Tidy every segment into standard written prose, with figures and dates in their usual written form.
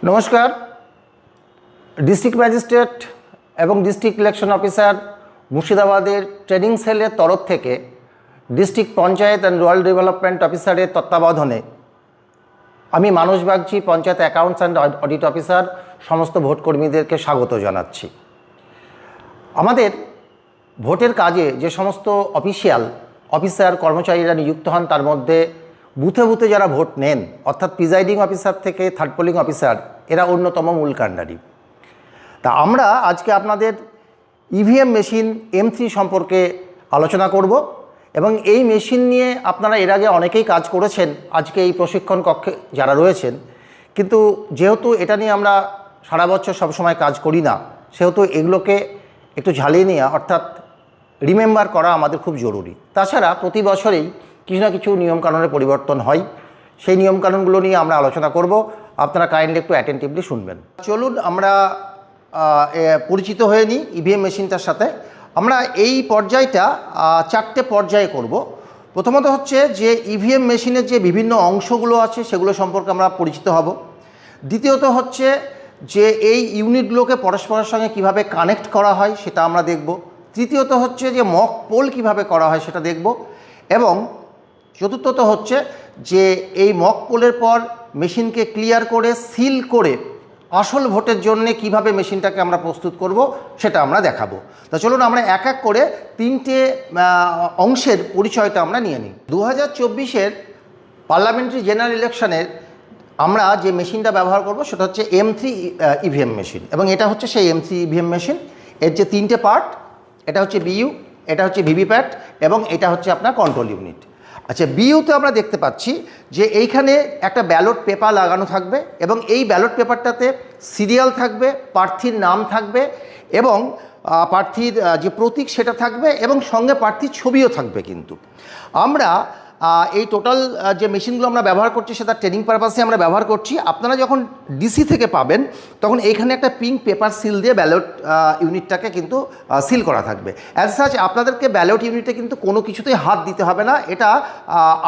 নমস্কার। District magistrate এবং district election officer মুর্শিদাবাদের ট্রেনিং সেলের তরফ থেকে district panchayat and rural development অফিসারের তত্ত্বাবধানে আমি Manas Bagchi, panchayat accounts and audit officer, সমস্ত ভোটকর্মীদেরকে স্বাগত জানাচ্ছি। আমাদের ভোটের কাজে যে সমস্ত অফিসার কর্মচারীরা নিযুক্ত হন, তার মধ্যে বুথে বুথে যারা ভোট নেন, অর্থাৎ প্রিজাইডিং অফিসার থেকে থার্ড পোলিং অফিসার, এরা অন্যতম মূল কাণ্ডারি। তা আমরা আজকে আপনাদের ইভিএম মেশিন M3 সম্পর্কে আলোচনা করব এবং এই মেশিন নিয়ে আপনারা এর আগে অনেকেই কাজ করেছেন আজকে এই প্রশিক্ষণ কক্ষে যারা রয়েছেন, কিন্তু যেহেতু এটা নিয়ে আমরা সারা বছর সবসময় কাজ করি না, সেহেতু এগুলোকে একটু ঝালিয়ে নেওয়া অর্থাৎ রিমেম্বার করা আমাদের খুব জরুরি। তাছাড়া প্রতি বছরেই কিছু না কিছু নিয়মকানুনের পরিবর্তন হয়, সেই নিয়মকানুনগুলো নিয়ে আমরা আলোচনা করব। আপনারা কাইন্ডলি একটু অ্যাটেন্টিভলি শুনবেন। চলুন আমরা পরিচিত হয়ে নিই ইভিএম মেশিনটার সাথে। আমরা এই পর্যায়টা 4টে পর্যায়ে করব। প্রথমত হচ্ছে যে ইভিএম মেশিনের যে বিভিন্ন অংশগুলো আছে সেগুলো সম্পর্কে আমরা পরিচিত হব। দ্বিতীয়ত হচ্ছে যে এই ইউনিটগুলোকে পরস্পরের সঙ্গে কিভাবে কানেক্ট করা হয় সেটা আমরা দেখব। তৃতীয়ত হচ্ছে যে মক পোল কিভাবে করা হয় সেটা দেখব। এবং চতুর্থত হচ্ছে যে এই মক পোলের পর মেশিনকে ক্লিয়ার করে সিল করে আসল ভোটের জন্য কিভাবে মেশিনটাকে আমরা প্রস্তুত করব সেটা আমরা দেখাবো। তা চলুন আমরা এক এক করে 3টে অংশের পরিচয়টা আমরা নিয়ে নিই। 2024-এর পার্লামেন্টারি জেনারেল ইলেকশনের আমরা যে মেশিনটা ব্যবহার করব সেটা হচ্ছে M3 ইভিএম মেশিন, এবং এটা হচ্ছে সেই M3 ইভিএম মেশিন। এর যে 3টে পার্ট, এটা হচ্ছে বিইউ, এটা হচ্ছে ভিভিপ্যাট এবং এটা হচ্ছে আপনার কন্ট্রোল ইউনিট। আচ্ছা, বিইউতে আমরা দেখতে পাচ্ছি যে এইখানে একটা ব্যালট পেপার লাগানো থাকবে এবং এই ব্যালট পেপারটাতে সিরিয়াল থাকবে, প্রার্থীর নাম থাকবে এবং প্রার্থীর যে প্রতীক সেটা থাকবে এবং সঙ্গে প্রার্থীর ছবিও থাকবে। কিন্তু আমরা এই টোটাল যে মেশিনগুলো আমরা ব্যবহার করছি সেটা ট্রেনিং পারপাসে আমরা ব্যবহার করছি। আপনারা যখন ডিসি থেকে পাবেন তখন এইখানে একটা পিঙ্ক পেপার সিল দিয়ে ব্যালট ইউনিটটাকে কিন্তু সিল করা থাকবে। অ্যাজ সাচ আপনাদেরকে ব্যালট ইউনিটে কিন্তু কোনো কিছুতেই হাত দিতে হবে না, এটা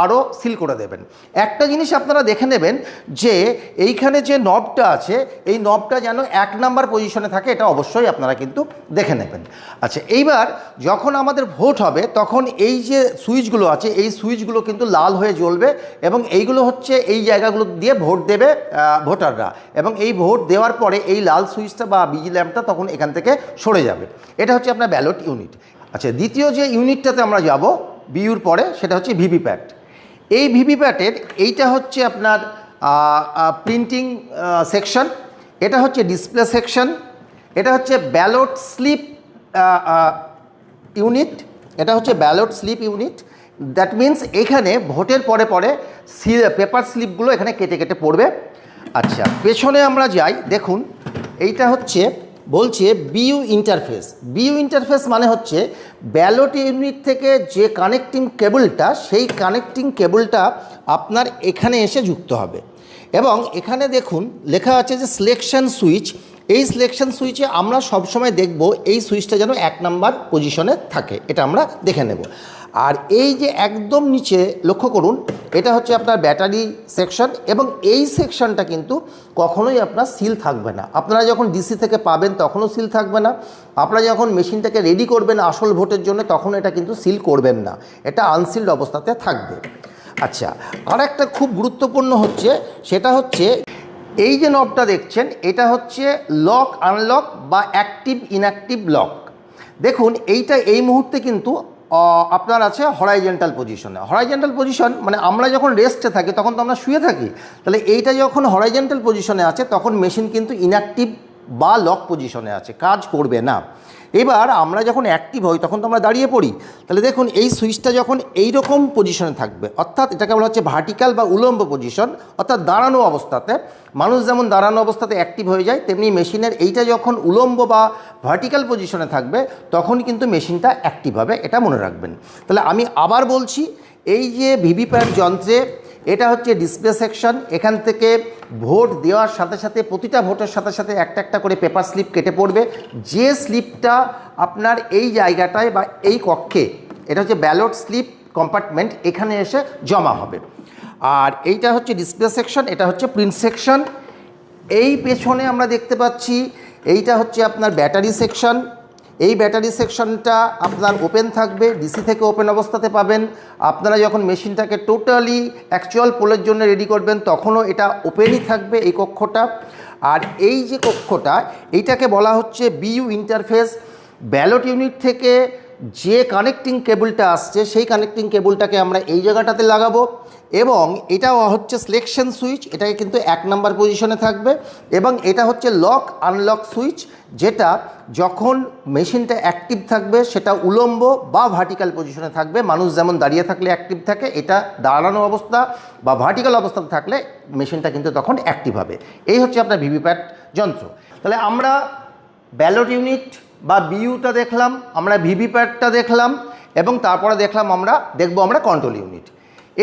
আরও সিল করে দেবেন। একটা জিনিস আপনারা দেখে নেবেন যে এইখানে যে নবটা আছে এই নবটা যেন 1 নাম্বার পজিশনে থাকে, এটা অবশ্যই আপনারা কিন্তু দেখে নেবেন। আচ্ছা, এইবার যখন আমাদের ভোট হবে তখন এই যে সুইচগুলো আছে এই সুইচগুলো কিন্তু লাল হয়ে জ্বলবে এবং এইগুলো হচ্ছে এই জায়গাগুলো দিয়ে ভোট দেবে ভোটাররা, এবং এই ভোট দেওয়ার পরে এই লাল সুইচটা বা বিজি ল্যাম্পটা তখন এখান থেকে সরে যাবে। এটা হচ্ছে আপনার ব্যালট ইউনিট। আচ্ছা, দ্বিতীয় যে ইউনিটটাতে আমরা যাব বিইউর পরে সেটা হচ্ছে ভিভিপ্যাট। এই ভিভিপ্যাটের এইটা হচ্ছে আপনার প্রিন্টিং সেকশন, এটা হচ্ছে ডিসপ্লে সেকশন, এটা হচ্ছে ব্যালট স্লিপ ইউনিট, এটা হচ্ছে ballot slip unit. That means এখানে ভোটের পরে পরে পেপার স্লিপগুলো এখানে কেটে কেটে পড়বে। আচ্ছা, পেছনে আমরা যাই, দেখুন এইটা হচ্ছে বলছে বিইউ ইন্টারফেস। বিইউ ইন্টারফেস মানে হচ্ছে ব্যালট ইউনিট থেকে যে কানেক্টিং কেবলটা, সেই কানেক্টিং কেবলটা আপনার এখানে এসে যুক্ত হবে এবং এখানে দেখুন লেখা আছে যে সিলেকশন সুইচ। এই সিলেকশন সুইচে আমরা সবসময় দেখব এই সুইচটা যেন 1 নাম্বার পজিশনে থাকে, এটা আমরা দেখে নেব। আর এই যে একদম নিচে লক্ষ্য করুন, এটা হচ্ছে আপনার ব্যাটারি সেকশন এবং এই সেকশনটা কিন্তু কখনোই আপনার সিল থাকবে না। আপনারা যখন ডিসি থেকে পাবেন তখনও সিল থাকবে না, আপনারা যখন মেশিনটাকে রেডি করবেন আসল ভোটের জন্য তখন এটা কিন্তু সিল করবেন না, এটা আনসিলড অবস্থাতে থাকবে। আচ্ছা, আর একটা খুব গুরুত্বপূর্ণ হচ্ছে সেটা হচ্ছে এই যে নবটা দেখছেন এটা হচ্ছে লক আনলক বা অ্যাক্টিভ ইনঅ্যাক্টিভ লক। দেখুন এইটা এই মুহূর্তে কিন্তু আপনার আছে হরাইজেন্টাল পজিশনে। হরাইজেন্টাল পজিশন মানে আমরা যখন রেস্টে থাকি তখন তো আমরা শুয়ে থাকি, তাহলে এইটা যখন হরাইজেন্টাল পজিশনে আছে তখন মেশিন কিন্তু ইনঅ্যাক্টিভ বা লক পজিশনে আছে, কাজ করবে না। এবার আমরা যখন অ্যাক্টিভ হই তখন তো আমরা দাঁড়িয়ে পড়ি, তাহলে দেখুন এই সুইচটা যখন এই রকম পজিশনে থাকবে, অর্থাৎ এটাকে বলা হচ্ছে ভার্টিক্যাল বা উলম্ব পজিশন, অর্থাৎ দাঁড়ানো অবস্থাতে। মানুষ যেমন দাঁড়ানো অবস্থাতে অ্যাক্টিভ হয়ে যায়, তেমনি মেশিনের এইটা যখন উলম্ব বা ভার্টিক্যাল পজিশনে থাকবে তখন কিন্তু মেশিনটা অ্যাক্টিভ হবে, এটা মনে রাখবেন। তাহলে আমি আবার বলছি, এই যে ভিভিপ্যাট যন্ত্রে এটা হচ্ছে ডিসপ্লে সেকশন, এখান থেকে ভোট দেওয়ার সাথে সাথে প্রতিটা ভোটের সাথে সাথে একটা একটা করে পেপার স্লিপ কেটে পড়বে। যে স্লিপটা আপনার এই জায়গাটায় বা এই কক্ষে, এটা হচ্ছে ব্যালট স্লিপ কম্পার্টমেন্ট, এখানে এসে জমা হবে। আর এইটা হচ্ছে ডিসপ্লে সেকশন, এটা হচ্ছে প্রিন্ট সেকশন। এই পেছনে আমরা দেখতে পাচ্ছি এইটা হচ্ছে আপনার ব্যাটারি সেকশন। এই ব্যাটারি সেকশনটা আপনার ওপেন থাকবে, ডিসি থেকে ওপেন অবস্থাতে পাবেন। আপনারা যখন মেশিনটাকে টোটালি অ্যাকচুয়াল পোলের জন্য রেডি করবেন তখনও এটা ওপেনই থাকবে এই কক্ষটা। আর এই যে কক্ষটা, এইটাকে বলা হচ্ছে বিইউ ইন্টারফেস। ব্যালট ইউনিট থেকে যে কানেক্টিং কেবলটা আসছে সেই কানেক্টিং কেবলটাকে আমরা এই জায়গাটাতে লাগাবো, এবং এটা হচ্ছে সিলেকশন সুইচ, এটাকে কিন্তু 1 নম্বর পজিশনে থাকবে। এবং এটা হচ্ছে লক আনলক সুইচ, যেটা যখন মেশিনটা অ্যাক্টিভ থাকবে সেটা উলম্ব বা ভার্টিক্যাল পজিশনে থাকবে। মানুষ যেমন দাঁড়িয়ে থাকলে অ্যাক্টিভ থাকে, এটা দাঁড়ানো অবস্থা বা ভার্টিক্যাল অবস্থাতে থাকলে মেশিনটা কিন্তু তখন অ্যাক্টিভ হবে। এই হচ্ছে আপনার ভিভিপ্যাট যন্ত্র। তাহলে আমরা ব্যালট ইউনিট বা বিইউটা দেখলাম, আমরা ভিভিপ্যাটটা দেখলাম, এবং তারপরে দেখবো আমরা কন্ট্রোল ইউনিট।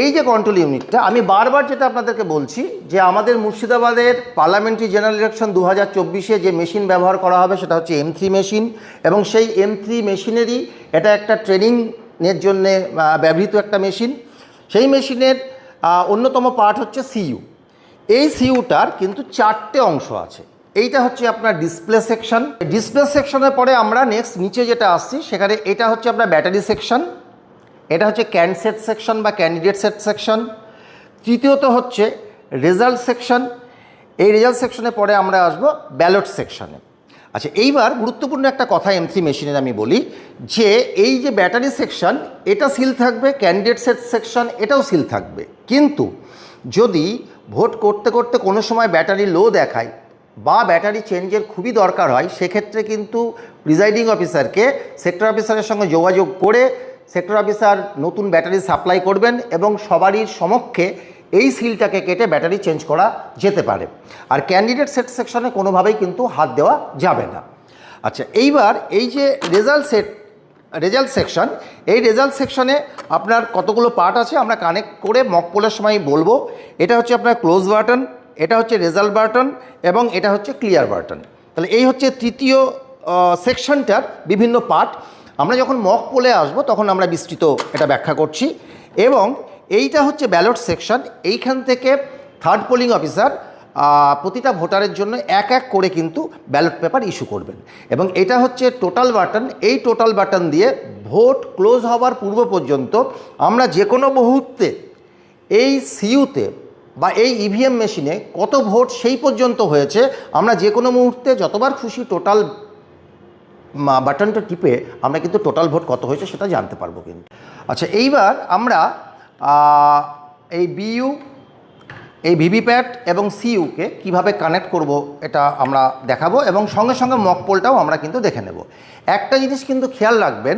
এই যে কন্ট্রোল ইউনিটটা, আমি বারবার যেটা আপনাদেরকে বলছি যে আমাদের মুর্শিদাবাদের পার্লামেন্টারি জেনারেল ইলেকশন 2024-এ যে মেশিন ব্যবহার করা হবে সেটা হচ্ছে M3 মেশিন, এবং সেই M3 মেশিনেরই এটা একটা ট্রেনিংয়ের জন্যে ব্যবহৃত একটা মেশিন। সেই মেশিনের অন্যতম পার্ট হচ্ছে সিইউ। এই সিইউটার কিন্তু 4টে অংশ আছে। এইটা হচ্ছে আপনার ডিসপ্লে সেকশন। ডিসপ্লে সেকশনের পরে আমরা নেক্সট নিচে যেটা আসছি সেখানে এটা হচ্ছে আপনার ব্যাটারি সেকশন, এটা হচ্ছে ক্যান্ডসেট সেকশন বা ক্যান্ডিডেট সেট সেকশন। তৃতীয়ত হচ্ছে রেজাল্ট সেকশন। এই রেজাল্ট সেকশনের পরে আমরা আসবো ব্যালট সেকশনে। আচ্ছা, এইবার গুরুত্বপূর্ণ একটা কথা M3 মেশিনের আমি বলি যে এই যে ব্যাটারি সেকশন এটা সিল থাকবে, ক্যান্ডিডেট সেট সেকশন এটাও সিল থাকবে। কিন্তু যদি ভোট করতে করতে কোনো সময় ব্যাটারি লো দেখায় বা ব্যাটারি চেঞ্জের খুবই দরকার হয়, সেক্ষেত্রে কিন্তু প্রিজাইডিং অফিসারকে সেক্টর অফিসারের সঙ্গে যোগাযোগ করে সেক্টর অফিসার নতুন ব্যাটারি সাপ্লাই করবেন, এবং সবারই সমক্ষে এই সিলটাকে কেটে ব্যাটারি চেঞ্জ করা যেতে পারে। আর ক্যান্ডিডেট সেট সেকশনে কোনোভাবেই কিন্তু হাত দেওয়া যাবে না। আচ্ছা, এইবার এই যে রেজাল্ট সেকশন, এই রেজাল্ট সেকশনে আপনার কতগুলো পার্ট আছে আমরা কানেক্ট করে মক পোলের সময় বলবো। এটা হচ্ছে আপনার ক্লোজ বাটন, এটা হচ্ছে রেজাল্ট বাটন, এবং এটা হচ্ছে ক্লিয়ার বাটন। তাহলে এই হচ্ছে তৃতীয় সেকশনটার বিভিন্ন পার্ট। আমরা যখন মক পোলে আসবো তখন আমরা বিস্তৃত এটা ব্যাখ্যা করছি। এবং এইটা হচ্ছে ব্যালট সেকশন। এইখান থেকে থার্ড পোলিং অফিসার প্রতিটা ভোটারের জন্য এক এক করে কিন্তু ব্যালট পেপার ইস্যু করবেন, এবং এটা হচ্ছে টোটাল বাটন। এই টোটাল বাটন দিয়ে ভোট ক্লোজ হওয়ার পূর্ব পর্যন্ত আমরা যে কোনো মুহূর্তে এই সিইউতে বা এই ইভিএম মেশিনে কত ভোট সেই পর্যন্ত হয়েছে আমরা যে কোনো মুহূর্তে যতবার খুশি টোটাল বাটনটা টিপে আমরা কিন্তু টোটাল ভোট কত হয়েছে সেটা জানতে পারবো কিন্তু। আচ্ছা, এইবার আমরা এই বিইউ, এই ভিভিপ্যাট এবং সিইউকে কিভাবে কানেক্ট করব এটা আমরা দেখাবো, এবং সঙ্গে সঙ্গে মক পোলটাও আমরা কিন্তু দেখে নেব। একটা জিনিস কিন্তু খেয়াল রাখবেন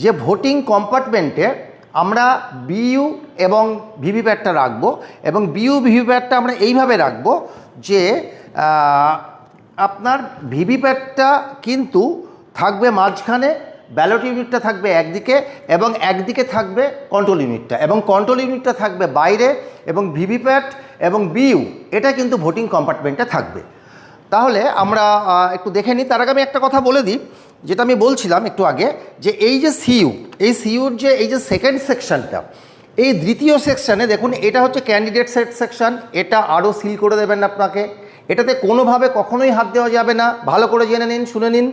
যে ভোটিং কম্পার্টমেন্টে আমরা বিইউ এবং ভিভিপ্যাটটা রাখবো, এবং বিইউ ভিভিপ্যাটটা আমরা এইভাবে রাখবো যে আপনার ভিভিপ্যাটটা কিন্তু থাকবে মাঝখানে, ব্যালট ইউনিটটা থাকবে একদিকে, এবং একদিকে থাকবে কন্ট্রোল ইউনিটটা, এবং কন্ট্রোল ইউনিটটা থাকবে বাইরে, এবং ভিভিপ্যাট এবং বিইউ এটা কিন্তু ভোটিং কম্পার্টমেন্টে থাকবে। তাহলে আমরা একটু দেখে নিই। তার আগে আমি একটা কথা বলে দিই, যেটা আমি বলছিলাম একটু আগে, যে এই যে সিইউ, এই সিইউর যে এই যে সেকেন্ড সেকশনটা, এই দ্বিতীয় সেকশানে দেখুন এটা হচ্ছে ক্যান্ডিডেট সেট সেকশন। এটা আরও সিল করে দেবেন আপনাকে, এটাতে কোনোভাবে কখনোই হাত দেওয়া যাবে না, ভালো করে জেনে নিন, শুনে নিন।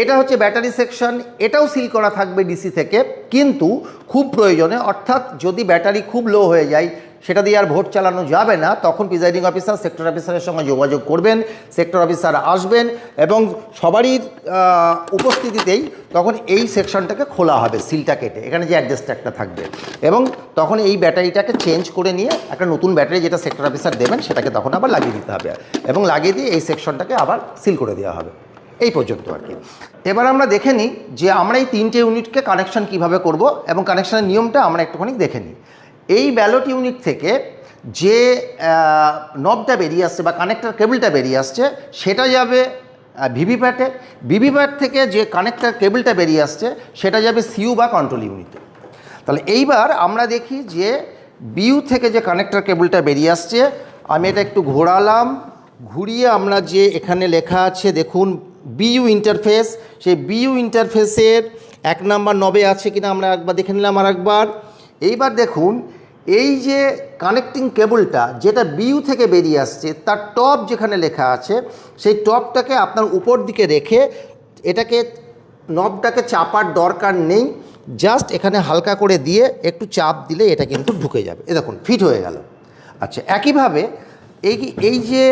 এটা হচ্ছে ব্যাটারি সেকশন, এটাও সিল করা থাকবে ডিসি থেকে, কিন্তু খুব প্রয়োজনে, অর্থাৎ যদি ব্যাটারি খুব লো হয়ে যায় সেটা দিয়ে আর ভোট চালানো যাবে না, তখন প্রিজাইডিং অফিসার সেক্টর অফিসারের সঙ্গে যোগাযোগ করবেন, সেক্টর অফিসার আসবেন, এবং সবারই উপস্থিতিতেই তখন এই সেকশনটাকে খোলা হবে, সিলটা কেটে, এখানে যে অ্যাডজাস্ট একটা থাকবে, এবং তখন এই ব্যাটারিটাকে চেঞ্জ করে নিয়ে একটা নতুন ব্যাটারি যেটা সেক্টর অফিসার দেবেন সেটাকে তখন আবার লাগিয়ে দিতে হবে, এবং লাগিয়ে দিয়ে এই সেকশনটাকে আবার সিল করে দেওয়া হবে। এই পর্যন্ত আর কি। এবার আমরা দেখে নিই যে আমরা এই 3টে ইউনিটকে কানেকশন কিভাবে করব, এবং কানেকশনের নিয়মটা আমরা একটুখানি দেখে নিই। এই ব্যালট ইউনিট থেকে যে নবটা বেরিয়ে আসছে বা কানেক্টর কেবলটা বেরিয়ে আসছে সেটা যাবে ভিভিপ্যাটে, ভিভিপ্যাট থেকে যে কানেক্টর কেবলটা বেরিয়ে আসছে সেটা যাবে সিইউ বা কন্ট্রোল ইউনিটে। তাহলে এইবার আমরা দেখি যে বিইউ থেকে যে কানেক্টর কেবলটা বেরিয়ে আসছে, আমি এটা একটু ঘোরালাম, ঘুরিয়ে আমরা যে এখানে লেখা আছে দেখুন বিইউ ইন্টারফেস, সেই বিইউ ইন্টারফেসের 1 নম্বর নবে আছে কিনা আমরা একবার দেখে নিলাম আর একবার। এইবার দেখুন এই যে কানেক্টিং কেবলটা যেটা বিইউ থেকে বেরিয়ে আসছে তার টপ যেখানে লেখা আছে সেই টপটাকে আপনার উপর দিকে রেখে এটাকে নবটাকে চাপার দরকার নেই, জাস্ট এখানে হালকা করে দিয়ে একটু চাপ দিলে এটা কিন্তু ঢুকে যাবে। এ দেখুন ফিট হয়ে গেল। আচ্ছা, একইভাবে এই যে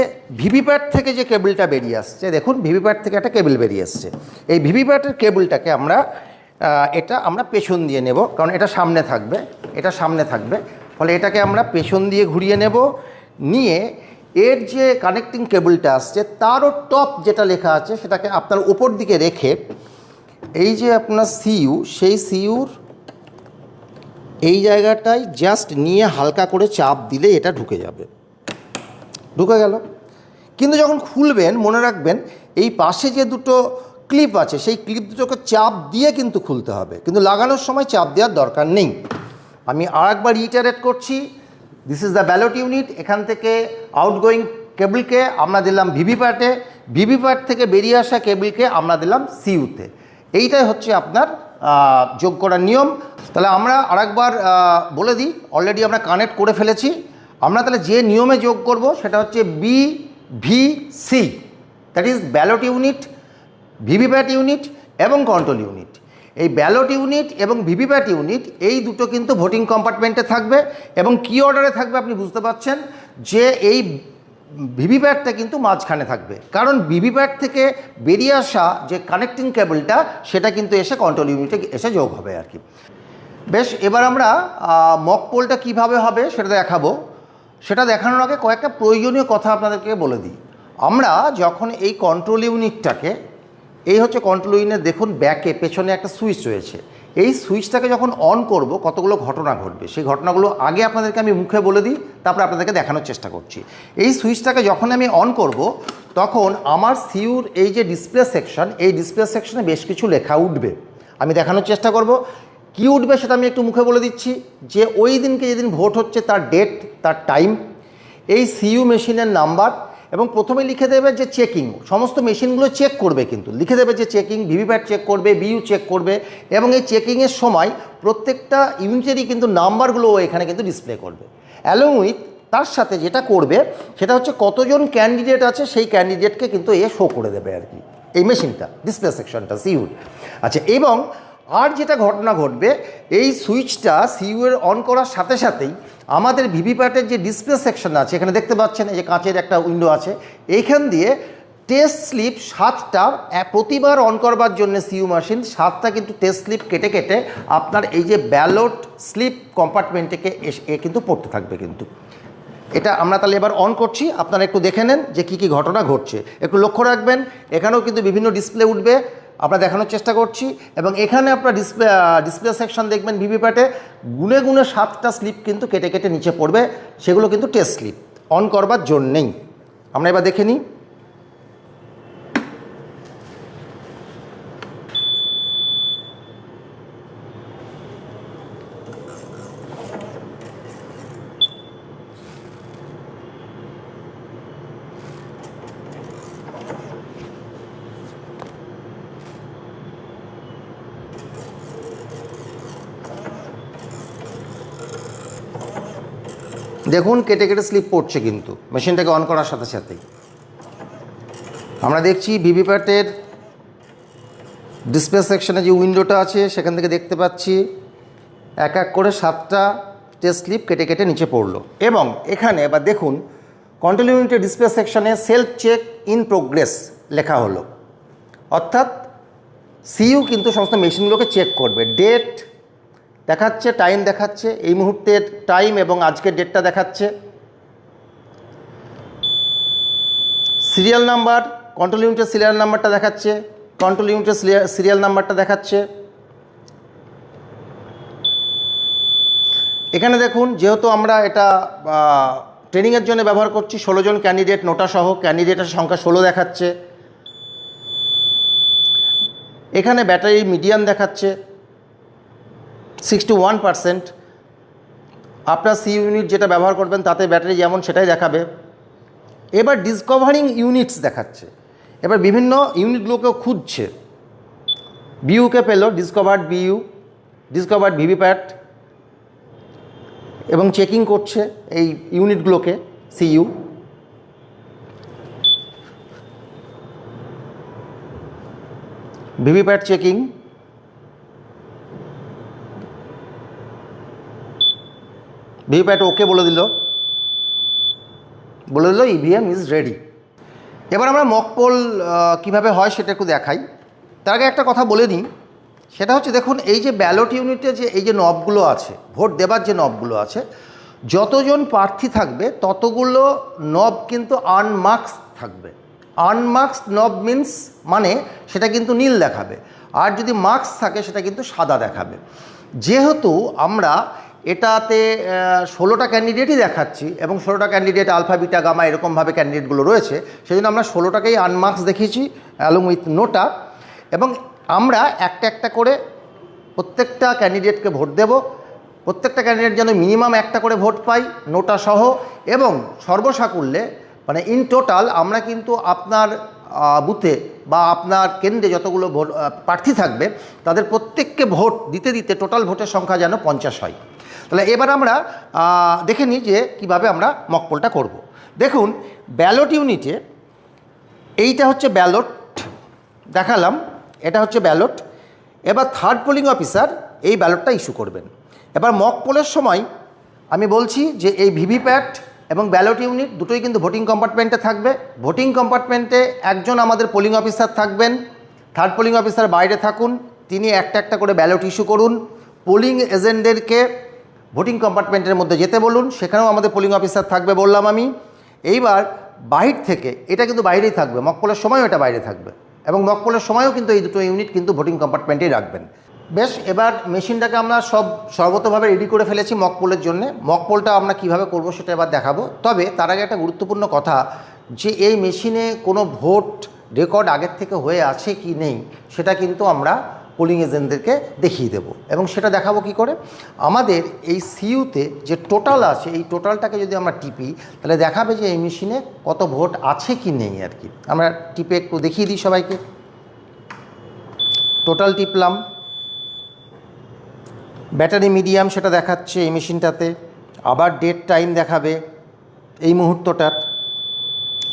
ভিভিপ্যাট থেকে যে কেবলটা বেরিয়ে আসছে, দেখুন ভিভিপ্যাট থেকে একটা কেবল বেরিয়ে আসছে। এই ভিভিপ্যাটের কেবলটাকে আমরা পেছন দিয়ে নেব, কারণ এটা সামনে থাকবে, ফলে এটাকে আমরা পেছন দিয়ে ঘুরিয়ে নেব। নিয়ে এর যে কানেক্টিং কেবলটা আসছে তারও টপ যেটা লেখা আছে সেটাকে আপনার উপর দিকে রেখে এই যে আপনার সিইউ, সেই সিইউর এই জায়গাটায় জাস্ট নিয়ে হালকা করে চাপ দিলে এটা ঢুকে যাবে। ঢুকে গেল। কিন্তু যখন খুলবেন মনে রাখবেন এই পাশে যে দুটো ক্লিপ আছে সেই ক্লিপ দুটোকে চাপ দিয়ে কিন্তু খুলতে হবে, কিন্তু লাগানোর সময় চাপ দেওয়ার দরকার নেই। আমি আরেকবার রিটারেট করছি, this is the ballot unit. এখান থেকে আউটগোয়িং কেবলকে আমরা দিলাম ভিভিপ্যাটে, ভিভিপ্যাট থেকে বেরিয়ে আসা কেবলকে আমরা দিলাম সিইউতে। এইটাই হচ্ছে আপনার যোগ করার নিয়ম। তাহলে আমরা আরেকবার বলে দিই, অলরেডি আমরা কানেক্ট করে ফেলেছি। আমরা তাহলে যে নিয়মে যোগ করব সেটা হচ্ছে বিভিসি, that is ballot unit, VVPAT unit এবং কন্ট্রোল ইউনিট। এই ব্যালট ইউনিট এবং ভিভিপ্যাট ইউনিট এই দুটো কিন্তু ভোটিং কম্পার্টমেন্টে থাকবে এবং কি অর্ডারে থাকবে আপনি বুঝতে পারছেন যে এই ভিভিপ্যাটটা কিন্তু মাঝখানে থাকবে, কারণ ভিভিপ্যাট থেকে বেরিয়ে আসা যে কানেক্টিং কেবলটা সেটা কিন্তু এসে কন্ট্রোল ইউনিটে এসে যোগ হবে আর কি। বেশ, এবার আমরা মক পোলটা কীভাবে হবে সেটা দেখাবো। সেটা দেখানোর আগে কয়েকটা প্রয়োজনীয় কথা আপনাদেরকে বলে দিই। আমরা যখন এই কন্ট্রোল ইউনিটটাকে, এই হচ্ছে কন্ট্রোল ইউনিট, দেখুন ব্যাকে পেছনে একটা সুইচ রয়েছে, এই সুইচটাকে যখন অন করব কতগুলো ঘটনা ঘটবে, সেই ঘটনাগুলো আগে আপনাদেরকে আমি মুখে বলে দিই, তারপর আপনাদেরকে দেখানোর চেষ্টা করছি। এই সুইচটাকে যখন আমি অন করব তখন আমার সিইউর এই যে ডিসপ্লে সেকশন, এই ডিসপ্লে সেকশনে বেশ কিছু লেখা উঠবে। আমি দেখানোর চেষ্টা করব কী উঠবে সেটা আমি একটু মুখে বলে দিচ্ছি। যে ওই দিনকে যেদিন ভোট হচ্ছে তার ডেট, তার টাইম, এই সিইউ মেশিনের নাম্বার, এবং প্রথমে লিখে দেবে যে চেকিং, সমস্ত মেশিনগুলো চেক করবে, কিন্তু লিখে দেবে যে চেকিং, ভিভিপ্যাট চেক করবে, বিইউ চেক করবে, এবং এই চেকিংয়ের সময় প্রত্যেকটা ইউনিটেরই কিন্তু নাম্বারগুলো এখানে কিন্তু ডিসপ্লে করবে। অ্যালং উইথ তার সাথে যেটা করবে সেটা হচ্ছে কতজন ক্যান্ডিডেট আছে সেই ক্যান্ডিডেটকে কিন্তু শো করে দেবে আর কি, এই মেশিনটা, ডিসপ্লে সেকশনটা সিইউর। আচ্ছা, এবং আর যেটা ঘটনা ঘটবে, এই সুইচটা সিইউর অন করার সাথে সাথেই আমাদের ভিভিপ্যাটের যে ডিসপ্লে সেকশন আছে, এখানে দেখতে পাচ্ছেন এই যে কাঁচের একটা উইন্ডো আছে, এইখান দিয়ে টেস্ট স্লিপ 7টা প্রতিবার অন করবার জন্য সিইউ মেশিন 7টা কিন্তু টেস্ট স্লিপ কেটে কেটে আপনার এই যে ব্যালট স্লিপ কম্পার্টমেন্টে কিন্তু পড়তে থাকবে কিন্তু। এটা আমরা তাহলে এবার অন করছি, আপনারা একটু দেখে নেন যে কী কী ঘটনা ঘটছে, একটু লক্ষ্য রাখবেন। এখানেও কিন্তু বিভিন্ন ডিসপ্লে উঠবে, আমরা দেখানোর চেষ্টা করছি। এবং এখানে আপনার ডিসপ্লে সেকশন দেখবেন ভিভিপ্যাটে গুনে গুনে 7টা স্লিপ কিন্তু কেটে কেটে নিচে পড়বে, সেগুলো কিন্তু টেস্ট স্লিপ অন করবার জন্যেই। আমরা এবার দেখে নিই। দেখুন কেটে কেটে স্লিপ পড়ছে কিন্তু মেশিনটাকে অন করার সাথে সাথেই। আমরা দেখছি ভিভিপ্যাটের ডিসপ্লে সেকশনে যে উইন্ডোটা আছে সেখান থেকে দেখতে পাচ্ছি এক এক করে 7টা টেস্ট স্লিপ কেটে কেটে নিচে পড়লো। এবং এখানে এবার দেখুন কন্ট্রোল ইউনিটের ডিসপ্লে সেকশনে সেলফ চেক ইন প্রোগ্রেস লেখা হলো, অর্থাৎ সিইউ কিন্তু সমস্ত মেশিনগুলোকে চেক করবে। ডেট দেখাচ্ছে, টাইম দেখাচ্ছে, এই মুহূর্তের টাইম এবং আজকের ডেটটা দেখাচ্ছে। সিরিয়াল নাম্বার, কন্ট্রোল ইউনিটের সিরিয়াল নাম্বারটা দেখাচ্ছে, কন্ট্রোল ইউনিটের সিরিয়াল নাম্বারটা দেখাচ্ছে। এখানে দেখুন যেহেতু আমরা এটা ট্রেনিংয়ের জন্য ব্যবহার করছি, 16 জন ক্যান্ডিডেট নোটা সহ, ক্যান্ডিডেটের সংখ্যা 16 দেখাচ্ছে। এখানে ব্যাটারি মিডিয়াম দেখাচ্ছে 61%। আপনার সি ইউনিট যেটা ব্যবহার করবেন তাতে ব্যাটারি যেমন সেটাই দেখাবে। এবার ডিসকভারিং ইউনিটস দেখাচ্ছে, এবার বিভিন্ন ইউনিটগুলোকেও খুঁজছে। বিইউকে পেল, ডিসকভার্ড বিইউ, ডিসকভার্ড ভিভিপ্যাট, এবং চেকিং করছে এই ইউনিটগুলোকে, সিইউ। ভিভিপ্যাট চেকিং, ভিভিপ্যাট ওকে বলে দিল ইভিএম ইজ রেডি। এবার আমরা মক পোল কীভাবে হয় সেটা একটু দেখাই। তার আগে একটা কথা বলে নিই, সেটা হচ্ছে দেখুন এই যে ব্যালট ইউনিটে যে এই যে নবগুলো আছে, ভোট দেবার যে নবগুলো আছে, যতজন প্রার্থী থাকবে ততগুলো নব কিন্তু আনমার্কস থাকবে। আনমার্কসড নব মিন্স মানে সেটা কিন্তু নীল দেখাবে, আর যদি মার্কস থাকে সেটা কিন্তু সাদা দেখাবে। যেহেতু আমরা এটাতে 16টা ক্যান্ডিডেটই দেখাচ্ছি এবং 16টা ক্যান্ডিডেট আলফা বিটা গামা এরকমভাবে ক্যান্ডিডেটগুলো রয়েছে, সেই জন্য আমরা 16টাকেই আনমার্কস দেখিয়েছি অ্যালং উইথ নোটা। এবং আমরা একটা একটা করে প্রত্যেকটা ক্যান্ডিডেটকে ভোট দেব। প্রত্যেকটা ক্যান্ডিডেট যেন মিনিমাম একটা করে ভোট পাই নোটা সহ, এবং সর্বসাকুল্যে মানে ইন টোটাল আমরা কিন্তু আপনার বুথে বা আপনার কেন্দ্রে যতগুলো ভোট প্রার্থী থাকবে তাদের প্রত্যেককে ভোট দিতে দিতে টোটাল ভোটের সংখ্যা যেন 50 হয়। তাহলে এবার আমরা দেখে নিই যে কীভাবে আমরা মক পোলটা করব। দেখুন ব্যালট ইউনিটে এইটা হচ্ছে ব্যালট দেখালাম, এটা হচ্ছে ব্যালট। এবার থার্ড পোলিং অফিসার এই ব্যালটটা ইস্যু করবেন। এবার মক পোলের সময় আমি বলছি যে এই ভিভিপ্যাট এবং ব্যালট ইউনিট দুটোই কিন্তু ভোটিং কম্পার্টমেন্টে থাকবে। ভোটিং কম্পার্টমেন্টে একজন আমাদের পোলিং অফিসার থাকবেন, থার্ড পোলিং অফিসার বাইরে থাকুন, তিনি একটা একটা করে ব্যালট ইস্যু করুন। পোলিং এজেন্টদেরকে ভোটিং কম্পার্টমেন্টের মধ্যে যেতে বলুন, সেখানেও আমাদের পোলিং অফিসার থাকবে বললাম আমি। এইবার বাহির থেকে, এটা কিন্তু বাইরেই থাকবে, মক পোলের সময়ও এটা বাইরে থাকবে, এবং মক পোলের সময়ও কিন্তু এই দুটো ইউনিট কিন্তু ভোটিং কম্পার্টমেন্টেই রাখবেন। বেশ, এবার মেশিনটাকে আমরা সর্বতভাবে রেডি করে ফেলেছি মক পোলের জন্য। মক পোলটা আমরা কীভাবে করব সেটা এবার দেখাবো। তবে তার আগে একটা গুরুত্বপূর্ণ কথা, যে এই মেশিনে কোনো ভোট রেকর্ড আগের থেকে হয়ে আছে কি নেই সেটা কিন্তু আমরা পোলিং এজেন্টদেরকে দেখিয়ে দেব। এবং সেটা দেখাবো কি করে, আমাদের এই সিইউতে যে টোটাল আছে এই টোটালটাকে যদি আমরা টিপি তাহলে দেখাবে যে এই মেশিনে কত ভোট আছে কি নেই আর কি। আমরা টিপে একটু দেখিয়ে দিই সবাইকে। টোটাল টিপলাম, ব্যাটারি মিডিয়াম সেটা দেখাচ্ছে এই মেশিনটাতে। আবার ডেট টাইম দেখাবে, এই মুহূর্তটার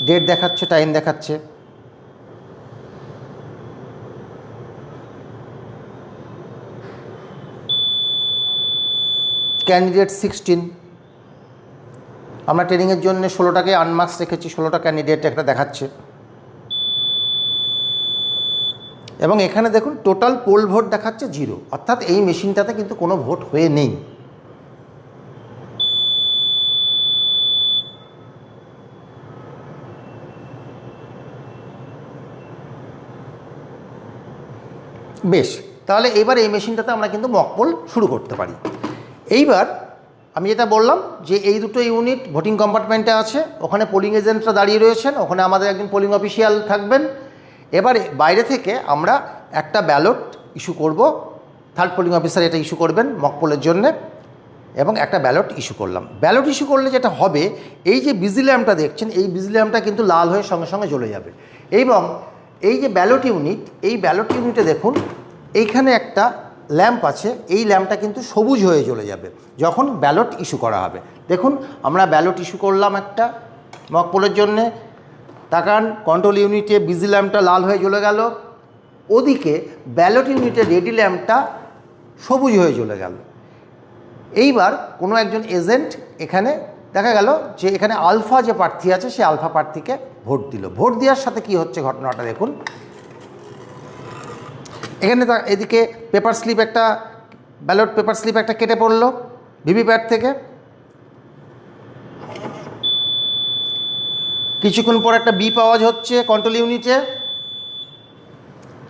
ডেট দেখাচ্ছে, টাইম দেখাচ্ছে। ক্যান্ডিডেট 16, আমরা ট্রেনিংয়ের জন্য 16টাকে আনমার্কস রেখেছি, 16টা ক্যান্ডিডেট একটা দেখাচ্ছে। এবং এখানে দেখুন টোটাল পোল ভোট দেখাচ্ছে 0, অর্থাৎ এই মেশিনটাতে কিন্তু কোনো ভোট হয়ে নেই। বেশ, তাহলে এবার এই মেশিনটাতে আমরা কিন্তু মক পোল শুরু করতে পারি। এইবার আমি যেটা বললাম যে এই দুটো ইউনিট ভোটিং কম্পার্টমেন্টে আছে, ওখানে পোলিং এজেন্টরা দাঁড়িয়ে রয়েছেন, ওখানে আমাদের একজন পোলিং অফিসিয়াল থাকবেন। এবারে বাইরে থেকে আমরা একটা ব্যালট ইস্যু করব, থার্ড পোলিং অফিসার এটা ইস্যু করবেন মক পোলের জন্যে, এবং একটা ব্যালট ইস্যু করলাম। ব্যালট ইস্যু করলে যেটা হবে, এই যে বিজি ল্যাম্পটা দেখছেন এই বিজি ল্যাম্পটা কিন্তু লাল হয়ে সঙ্গে সঙ্গে জ্বলে যাবে। এবং এই যে ব্যালট ইউনিট, এই ব্যালট ইউনিটে দেখুন এইখানে একটা ল্যাম্প আছে, এই ল্যাম্পটা কিন্তু সবুজ হয়ে জ্বলে যাবে যখন ব্যালট ইস্যু করা হবে। দেখুন আমরা ব্যালট ইস্যু করলাম একটা মক পোলের জন্যে, তাকান কন্ট্রোল ইউনিটে বিজি ল্যাম্পটা লাল হয়ে জ্বলে গেল, ওদিকে ব্যালট ইউনিটে রেডি ল্যাম্পটা সবুজ হয়ে জ্বলে গেল। এইবার কোনো একজন এজেন্ট এখানে দেখা গেল যে এখানে আলফা যে প্রার্থী আছে সে আলফা প্রার্থীকে ভোট দিল। ভোট দেওয়ার সাথে কি হচ্ছে ঘটনাটা দেখুন, এখানে এদিকে পেপার স্লিপ একটা, ব্যালট পেপার স্লিপ একটা কেটে পড়লো ভিভিপ্যাট থেকে। কিছুক্ষণ পর একটা বিপ আওয়াজ হচ্ছে কন্ট্রোল ইউনিটে,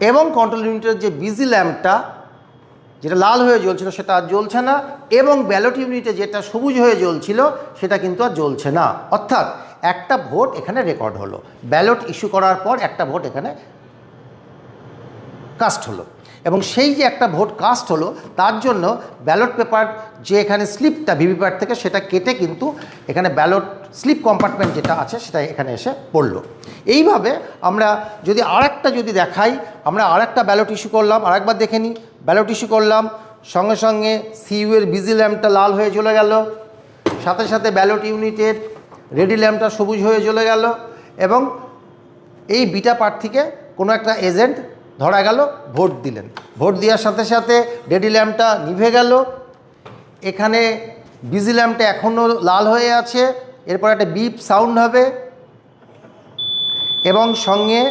এবং কন্ট্রোল ইউনিটের যে বিজি ল্যাম্পটা যেটা লাল হয়ে জ্বলছিল সেটা আর জ্বলছে না, এবং ব্যালট ইউনিটে যেটা সবুজ হয়ে জ্বলছিল সেটা কিন্তু আর জ্বলছে না। অর্থাৎ একটা ভোট এখানে রেকর্ড হলো, ব্যালট ইস্যু করার পর একটা ভোট এখানে কাস্ট হলো। এবং সেই যে একটা ভোট কাস্ট হলো তার জন্য ব্যালট পেপার যে এখানে স্লিপটা ভিভিপ্যাট থেকে সেটা কেটে কিন্তু এখানে ব্যালট স্লিপ কম্পার্টমেন্ট যেটা আছে সেটা এখানে এসে পড়লো। এইভাবে আমরা যদি আরেকটা যদি দেখাই, আমরা আরেকটা ব্যালট ইস্যু করলাম, আরেকবার দেখে নিই। ব্যালট ইস্যু করলাম, সঙ্গে সঙ্গে সিইউ এর বিজি ল্যাম্পটা লাল হয়ে চলে গেল, সাথে সাথে ব্যালট ইউনিটের রেডি ল্যাম্পটা সবুজ হয়ে চলে গেল এবং এই বিটা প্রার্থীকে কোনো একটা এজেন্ট ধরা গেল, ভোট দিলেন। ভোট দেওয়ার সাথে সাথে রেডি ল্যাম্পটা নিভে গেল। এখানে বিজি ল্যাম্পটা এখনও লাল হয়ে আছে, এরপর একটা বিপ সাউন্ড হবে এবং সঙ্গে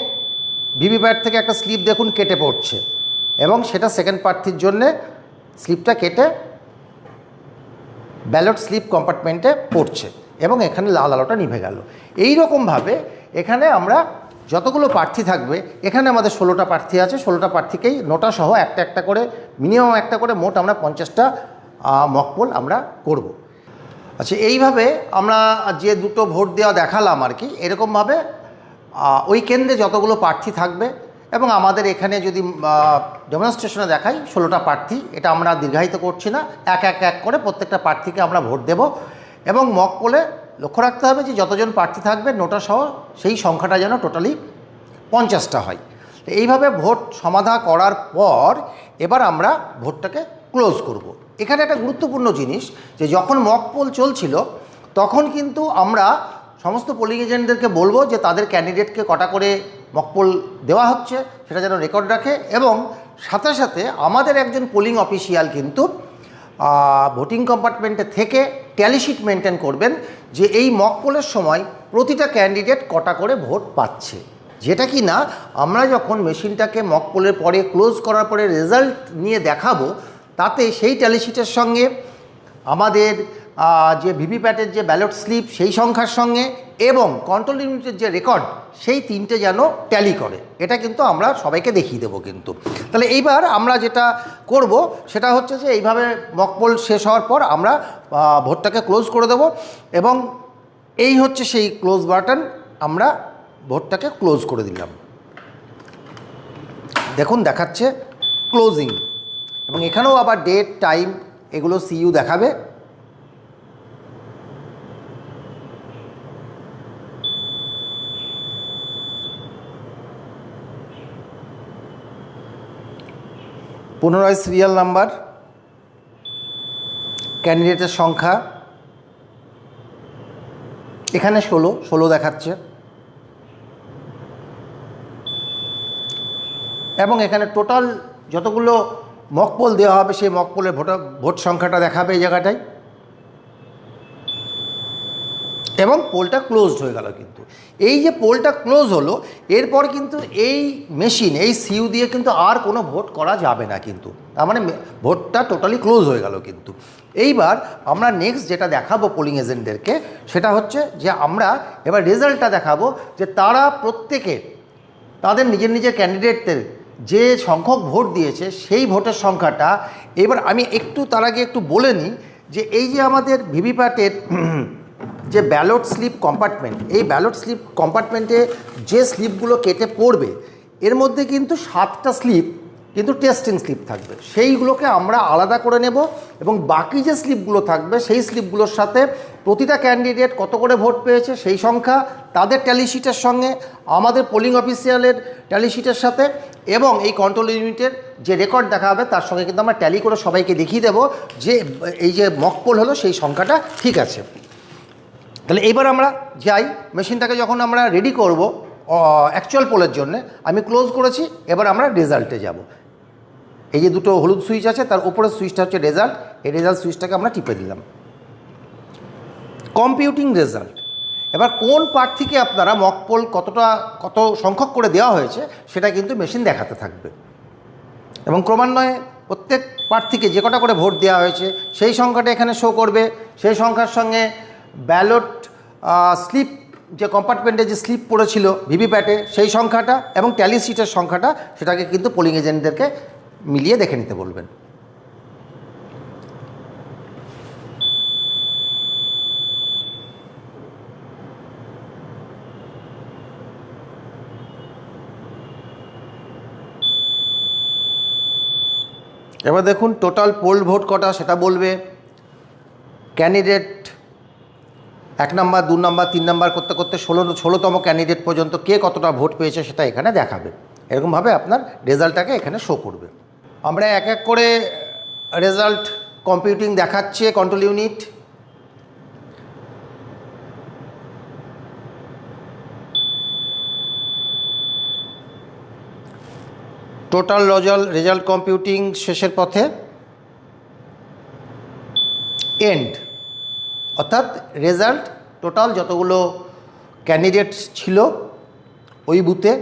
ভিভিপ্যাট থেকে একটা স্লিপ দেখুন কেটে পড়ছে এবং সেটা সেকেন্ড প্রার্থীর জন্যে স্লিপটা কেটে ব্যালট স্লিপ কম্পার্টমেন্টে পড়ছে এবং এখানে লাল আলোটা নিভে গেল। এই রকমভাবে এখানে আমরা যতগুলো প্রার্থী থাকবে, এখানে আমাদের 16টা প্রার্থী আছে, 16টা প্রার্থীকেই নোটা সহ একটা একটা করে মিনিমাম একটা করে মোট আমরা 50টা মকপোল আমরা করব। আচ্ছা, এইভাবে আমরা যে দুটো ভোট দেওয়া দেখালাম আর কি, এরকমভাবে ওই কেন্দ্রে যতগুলো প্রার্থী থাকবে এবং আমাদের এখানে যদি ডেমনস্ট্রেশনে দেখাই 16টা প্রার্থী, এটা আমরা দীর্ঘায়িত করছি না, এক এক এক করে প্রত্যেকটা প্রার্থীকে আমরা ভোট দেব এবং মকপোলে লক্ষ্য রাখতে হবে যে যতজন প্রার্থী থাকবে নোটা সহ সেই সংখ্যাটা যেন টোটালি 50টা হয়। তো এইভাবে ভোট সমাধা করার পর এবার আমরা ভোটটাকে ক্লোজ করব। এখানে একটা গুরুত্বপূর্ণ জিনিস যে যখন মকপোল চলছিল তখন কিন্তু আমরা সমস্ত পোলিং এজেন্টদেরকে বলবো যে তাদের ক্যান্ডিডেটকে কটা করে মকপোল দেওয়া হচ্ছে সেটা যেন রেকর্ড রাখে এবং সাথে সাথে আমাদের একজন পোলিং অফিসিয়াল কিন্তু ভোটিং কম্পার্টমেন্টে থেকে ট্যালি শিট মেনটেন করবেন যে এই মকপোলের সময় প্রতিটা ক্যান্ডিডেট কটা করে ভোট পাচ্ছে, যেটা কি না আমরা যখন মেশিনটাকে মকপোলের পরে ক্লোজ করার পরে রেজাল্ট নিয়ে দেখাবো তাতে সেই ট্যালি শিটের সঙ্গে আমাদের যে ভিভিপ্যাটের যে ব্যালট স্লিপ সেই সংখ্যার সঙ্গে এবং কন্ট্রোল ইউনিটের যে রেকর্ড সেই তিনটে যেন ট্যালি করে, এটা কিন্তু আমরা সবাইকে দেখিয়ে দেবো কিন্তু। তাহলে এইবার আমরা যেটা করব সেটা হচ্ছে যে এইভাবে মকপোল শেষ হওয়ার পর আমরা ভোটটাকে ক্লোজ করে দেব এবং এই হচ্ছে সেই ক্লোজ বাটন, আমরা ভোটটাকে ক্লোজ করে দিলাম। দেখুন দেখাচ্ছে ক্লোজিং এবং এখানেও আবার ডেট টাইম এগুলো সিইউ দেখাবে। পুনরায় সিরিয়াল নাম্বার, ক্যান্ডিডেটের সংখ্যা এখানে 16 দেখাচ্ছে এবং এখানে টোটাল যতগুলো মকপোল দেওয়া হবে সেই মকপোলের ভোট সংখ্যাটা দেখাবে এই জায়গাটায় এবং পোলটা ক্লোজড হয়ে গেল। কিন্তু এই যে পোলটা ক্লোজ হলো এরপর কিন্তু এই মেশিন এই সিইউ দিয়ে কিন্তু আর কোনো ভোট করা যাবে না কিন্তু, তার মানে ভোটটা টোটালি ক্লোজ হয়ে গেল। কিন্তু এইবার আমরা নেক্সট যেটা দেখাবো পোলিং এজেন্টদেরকে সেটা হচ্ছে যে আমরা এবার রেজাল্টটা দেখাবো যে তারা প্রত্যেকে তাদের নিজের নিজের ক্যান্ডিডেটদের যে সংখ্যক ভোট দিয়েছে সেই ভোটের সংখ্যাটা। এবার আমি একটু তার আগে একটু বলে নিই যে এই যে আমাদের ভিভিপ্যাটের যে ব্যালট স্লিপ কম্পার্টমেন্ট, এই ব্যালট স্লিপ কম্পার্টমেন্টে যে স্লিপগুলো কেটে পড়বে এর মধ্যে কিন্তু 7টা স্লিপ কিন্তু টেস্টিং স্লিপ থাকবে, সেইগুলোকে আমরা আলাদা করে নেব এবং বাকি যে স্লিপগুলো থাকবে সেই স্লিপগুলোর সাথে প্রতিটা ক্যান্ডিডেট কত করে ভোট পেয়েছে সেই সংখ্যা তাদের ট্যালি শিটের সঙ্গে আমাদের পোলিং অফিসিয়ালের ট্যালি শিটের সাথে এবং এই কন্ট্রোল ইউনিটের যে রেকর্ড দেখা হবে তার সঙ্গে কিন্তু আমরা ট্যালি করে সবাইকে দেখিয়ে দেবো যে এই যে মকপোল হলো সেই সংখ্যাটা ঠিক আছে। তাহলে এইবার আমরা যাই, মেশিনটাকে যখন আমরা রেডি করব অ্যাকচুয়াল পোলের জন্য, আমি ক্লোজ করেছি, এবার আমরা রেজাল্টে যাব। এই যে দুটো হলুদ সুইচ আছে তার উপরের সুইচটা হচ্ছে রেজাল্ট, এই রেজাল্ট সুইচটাকে আমরা টিপে দিলাম। কম্পিউটিং রেজাল্ট, এবার কোন প্রার্থীকে আপনারা মকপোল কত সংখ্যক করে দেওয়া হয়েছে সেটা কিন্তু মেশিন দেখাতে থাকবে এবং ক্রমান্বয়ে প্রত্যেক প্রার্থীকে যে কটা করে ভোট দেওয়া হয়েছে সেই সংখ্যাটা এখানে শো করবে। সেই সংখ্যার সঙ্গে ব্যালট স্লিপ যে কম্পার্টমেন্টে যে স্লিপ পড়েছিল ভিভিপ্যাটে সেই সংখ্যাটা এবং ট্যালি শিটের সংখ্যাটা সেটাকে কিন্তু পোলিং এজেন্টদেরকে মিলিয়ে দেখে নিতে বলবেন। এবার দেখুন টোটাল পোল ভোট কটা সেটা বলবে, ক্যান্ডিডেট 1 নম্বর 2 নম্বর 3 নম্বর করতে করতে 16তম ক্যান্ডিডেট পর্যন্ত কে কতটা ভোট পেয়েছে সেটা এখানে দেখাবে। এরকমভাবে আপনার রেজাল্টটাকে এখানে শো করবে। আমরা এক এক করে রেজাল্ট কম্পিউটিং দেখাচ্ছে control unit. Total result computing শেষের পথে, এন্ড অর্থাৎ রেজাল্ট টোটাল যতগুলো ক্যান্ডিডেট ছিল ওই বুথে,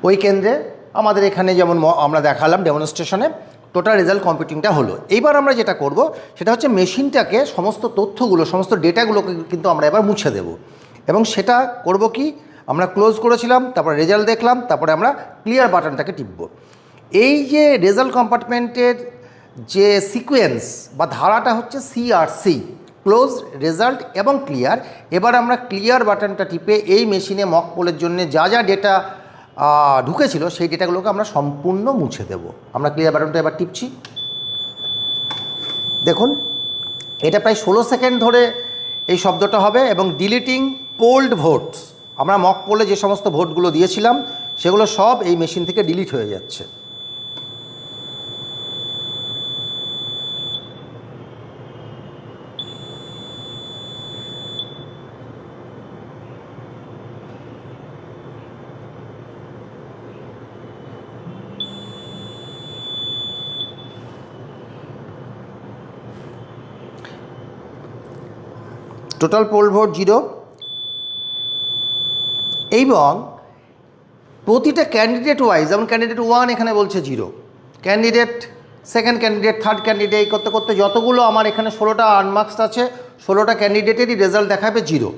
ওই কেন্দ্রে, আমাদের এখানে যেমন আমরা দেখালাম ডেমনস্ট্রেশনে, টোটাল রেজাল্ট কম্পিউটিংটা হলো। এইবার আমরা যেটা করব সেটা হচ্ছে মেশিনটাকে সমস্ত তথ্যগুলো, সমস্ত ডেটাগুলোকে কিন্তু আমরা এবার মুছে দেব। এবং সেটা করব কি, আমরা ক্লোজ করেছিলাম, তারপর রেজাল্ট দেখলাম, তারপরে আমরা ক্লিয়ার বাটনটাকে টিপব। এই যে রেজাল্ট কম্পার্টমেন্টের যে সিকোয়েন্স বা ধারাটা হচ্ছে CRC, ক্লোজ, রেজাল্ট এবং ক্লিয়ার। এবার আমরা ক্লিয়ার বাটনটা টিপে এই মেশিনে মক পোলের জন্য যা যা ডেটা ঢুকেছিল সেই ডেটাগুলোকে আমরা সম্পূর্ণ মুছে দেব। আমরা ক্লিয়ার বাটনটা এবার টিপছি। দেখুন এটা প্রায় 16 সেকেন্ড ধরে এই শব্দটা হবে। এবং ডিলিটিং পোল্ড ভোটস, আমরা মক পোলে যে সমস্ত ভোটগুলো দিয়েছিলাম সেগুলো সব এই মেশিন থেকে ডিলিট হয়ে যাচ্ছে। Total poll vote 0। এবং প্রতিটা ক্যান্ডিডেট ওয়াইজ, যেমন ক্যান্ডিডেট 1 এখানে বলছে 0, candidate second candidate, third candidate, করতে করতে যতগুলো আমার এখানে 16টা আনমার্কসড আছে, 16টা ক্যান্ডিডেটেরই রেজাল্ট দেখাবে 0।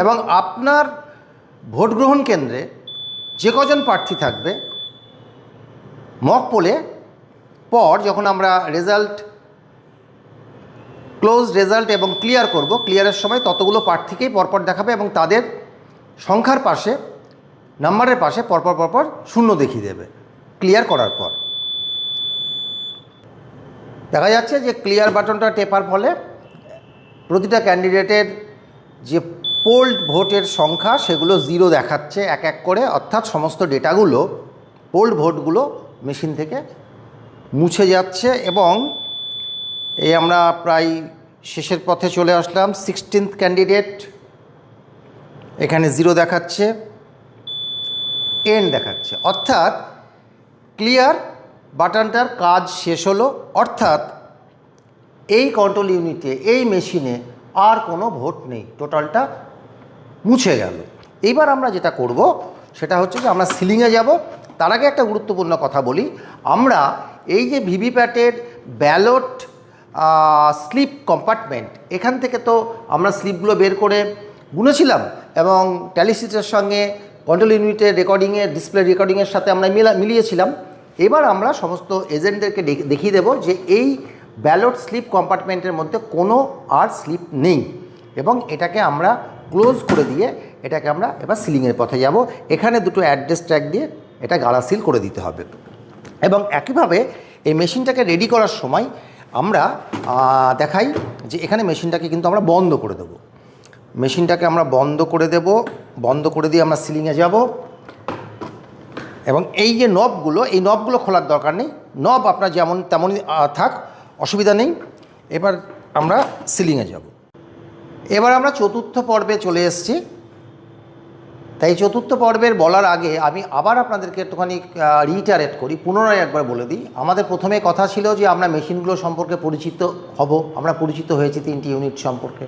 এবং আপনার ভোট গ্রহণ কেন্দ্রে যে কজন প্রার্থী থাকবে মক পোলে পর যখন আমরা রেজাল্ট ক্লোজ, রেজাল্ট এবং ক্লিয়ার করব, ক্লিয়ারের সময় ততগুলো প্রার্থীকেই পরপর দেখাবে এবং তাদের সংখ্যার পাশে, নাম্বারের পাশে পরপর পরপর 0 দেখিয়ে দেবে ক্লিয়ার করার পর। দেখা যাচ্ছে যে ক্লিয়ার বাটনটা টেপার ফলে প্রতিটা ক্যান্ডিডেটের যে পোল্ড ভোটের সংখ্যা সেগুলো 0 দেখাচ্ছে এক এক করে, অর্থাৎ সমস্ত ডেটাগুলো, পোল্ড ভোটগুলো মেশিন থেকে মুছে যাচ্ছে। এবং এই আমরা প্রায় শেষের পথে চলে আসলাম। 16th ক্যান্ডিডেট, এখানে 0 দেখাচ্ছে, এন্ড দেখাচ্ছে, অর্থাৎ ক্লিয়ার বাটনটার কাজ শেষ হলো। অর্থাৎ এই কন্ট্রোল ইউনিটে, এই মেশিনে আর কোনো ভোট নেই, টোটালটা মুছে গেল। এইবার আমরা যেটা করব সেটা হচ্ছে যে আমরা সিলিংয়ে যাব। তার আগে একটা গুরুত্বপূর্ণ কথা বলি, আমরা এই যে ভিভিপ্যাটের ব্যালট স্লিপ কম্পার্টমেন্ট, এখান থেকে তো আমরা স্লিপগুলো বের করে গুনেছিলাম এবং ট্যালিশিটের সঙ্গে কন্ট্রোল ইউনিটের রেকর্ডিংয়ের, ডিসপ্লে রেকর্ডিংয়ের সাথে আমরা মিলিয়েছিলাম। এবার আমরা সমস্ত এজেন্টদেরকে দেখিয়ে দেব যে এই ব্যালট স্লিপ কম্পার্টমেন্টের মধ্যে কোনো আর স্লিপ নেই এবং এটাকে আমরা ক্লোজ করে দিয়ে এটাকে আমরা এবার সিলিংয়ের পথে যাব। এখানে দুটো অ্যাড্রেস ট্যাগ দিয়ে এটা গালা সিল করে দিতে হবে। এবং একইভাবে এই মেশিনটাকে রেডি করার সময় আমরা দেখাই যে এখানে মেশিনটাকে কিন্তু আমরা বন্ধ করে দেব। মেশিনটাকে আমরা বন্ধ করে দেব, বন্ধ করে দিয়ে আমরা সিলিংয়ে যাব। এবং এই যে নবগুলো, এই নবগুলো খোলার দরকার নেই, নব আপনার যেমন তেমনই থাক, অসুবিধা নেই। এবার আমরা সিলিংয়ে যাব। এবার আমরা চতুর্থ পর্বে চলে এসেছি। তাই চতুর্থ পর্বের বলার আগে আমি আবার আপনাদেরকে একটুখানি রিইটারেট করি, পুনরায় একবার বলে দিই। আমাদের প্রথমে কথা ছিল যে আমরা মেশিনগুলো সম্পর্কে পরিচিত হব, আমরা পরিচিত হয়েছি 3টি ইউনিট সম্পর্কে।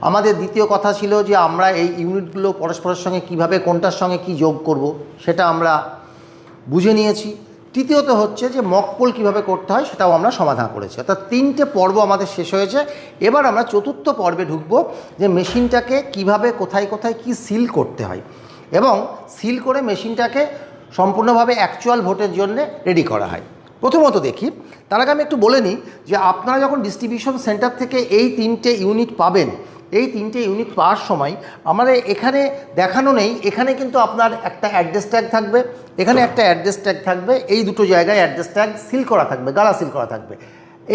আমাদের দ্বিতীয় কথা ছিল যে আমরা এই ইউনিটগুলো পরস্পরের সঙ্গে কিভাবে, কোনটার সঙ্গে কি যোগ করব সেটা আমরা বুঝে নিয়েছি। তৃতীয়ত হচ্ছে যে মক পোল কীভাবে করতে হয় সেটাও আমরা সমাধান করেছি। অর্থাৎ 3টে পর্ব আমাদের শেষ হয়েছে। এবার আমরা চতুর্থ পর্বে ঢুকব যে মেশিনটাকে কিভাবে, কোথায় কোথায় কি সিল করতে হয় এবং সিল করে মেশিনটাকে সম্পূর্ণভাবে অ্যাকচুয়াল ভোটের জন্য রেডি করা হয়। প্রথমত দেখি, তার আগে আমি একটু বলে নিই যে আপনারা যখন ডিস্ট্রিবিউশন সেন্টার থেকে এই 3টে ইউনিট পাবেন, এই 3টে ইউনিট পাওয়ার সময় আমাদের এখানে দেখানো নেই, এখানে কিন্তু আপনার একটা অ্যাড্রেস ট্যাগ থাকবে, এখানে একটা অ্যাড্রেস ট্যাগ থাকবে, এই দুটো জায়গায় অ্যাড্রেস ট্যাগ সিল করা থাকবে, গালা সিল করা থাকবে।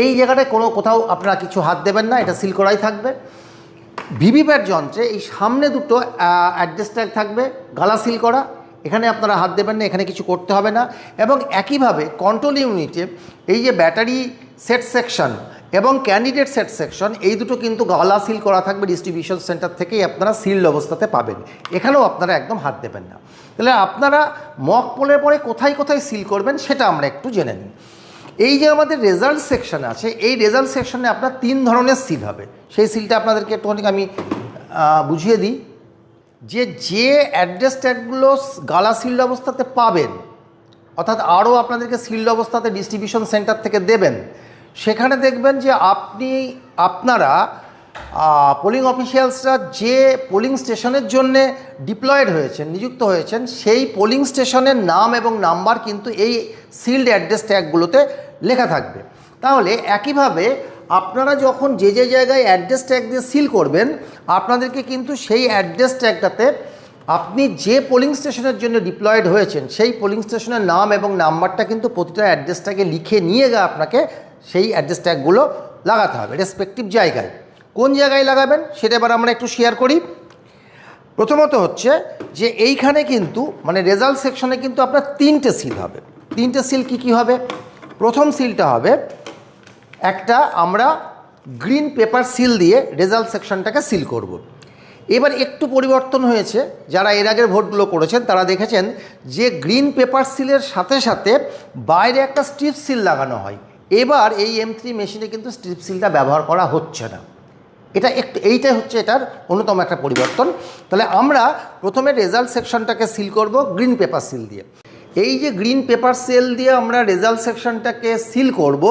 এই জায়গাটায় কোথাও আপনারা কিছু হাত দেবেন না, এটা সিল করাই থাকবে। ভিভিপ্যাট যন্ত্রে এই সামনে দুটো অ্যাড্রেস ট্যাগ থাকবে, গালা সিল করা, এখানে আপনারা হাত দেবেন না, এখানে কিছু করতে হবে না। এবং একইভাবে কন্ট্রোল ইউনিটে এই যে ব্যাটারি সেট সেকশন এবং ক্যান্ডিডেট সেট সেকশন, এই দুটো কিন্তু গালা সিল করা থাকবে, ডিস্ট্রিবিউশন সেন্টার থেকেই আপনারা সিলড অবস্থাতে পাবেন, এখানেও আপনারা একদম হাত দেবেন না। তাহলে আপনারা মক পোলের পরে কোথায় কোথায় সিল করবেন সেটা আমরা একটু জেনে নিই। এই যে আমাদের রেজাল্ট সেকশন আছে, এই রেজাল্ট সেকশনে আপনার 3 ধরনের সিল হবে। সেই সিলটা আপনাদেরকে একটুখানি আমি বুঝিয়ে দিই। যে অ্যাড্রেস ট্যাগগুলো গালা সিল্ড অবস্থাতে পাবেন, অর্থাৎ আরও আপনাদেরকে সিল্ড অবস্থাতে ডিস্ট্রিবিউশন সেন্টার থেকে দেবেন, সেখানে দেখবেন যে আপনারা পোলিং অফিসিয়ালসরা যে পোলিং স্টেশনের জন্য ডিপ্লয়েড হয়েছেন, নিযুক্ত হয়েছেন, সেই পোলিং স্টেশনের নাম এবং নাম্বার কিন্তু এই সিল্ড অ্যাড্রেস ট্যাগগুলোতে লেখা থাকবে। তাহলে একইভাবে আপনারা যখন যে জায়গায় অ্যাড্রেস ট্যাগ দিয়ে সিল করবেন, আপনাদেরকে কিন্তু সেই অ্যাড্রেস ট্যাগটাতে আপনি যে পোলিং স্টেশনের জন্য ডিপ্লয়েড হয়েছেন সেই পোলিং স্টেশনের নাম এবং নাম্বারটা কিন্তু প্রতিটা অ্যাড্রেস ট্যাগে লিখে নিয়ে গিয়ে আপনাকে সেই অ্যাড্রেস ট্যাগগুলো লাগাতে হবে রেসপেক্টিভ জায়গায়। কোন জায়গায় লাগাবেন সেটা এবার আমরা একটু শেয়ার করি। প্রথমত হচ্ছে যে এইখানে কিন্তু মানে রেজাল্ট সেকশনে কিন্তু আপনার 3টে সিল হবে। 3টে সিল কি হবে? প্রথম সিলটা হবে একটা আমরা গ্রিন পেপার সিল দিয়ে রেজাল্ট সেকশনটাকে সিল করব। এবার একটু পরিবর্তন হয়েছে, যারা এর আগের ভোটগুলো করেছেন তারা দেখেছেন যে গ্রিন পেপার সিলের সাথে সাথে বাইরে একটা স্ট্রিপ সিল লাগানো হয়। এবার এই M3 মেশিনে কিন্তু স্ট্রিপ সিলটা ব্যবহার করা হচ্ছে না। এইটাই হচ্ছে এটার অন্যতম একটা পরিবর্তন। তাহলে আমরা প্রথমে রেজাল্ট সেকশনটাকে সিল করব গ্রিন পেপার সিল দিয়ে। এই যে গ্রিন পেপার সিল দিয়ে আমরা রেজাল্ট সেকশনটাকে সিল করব,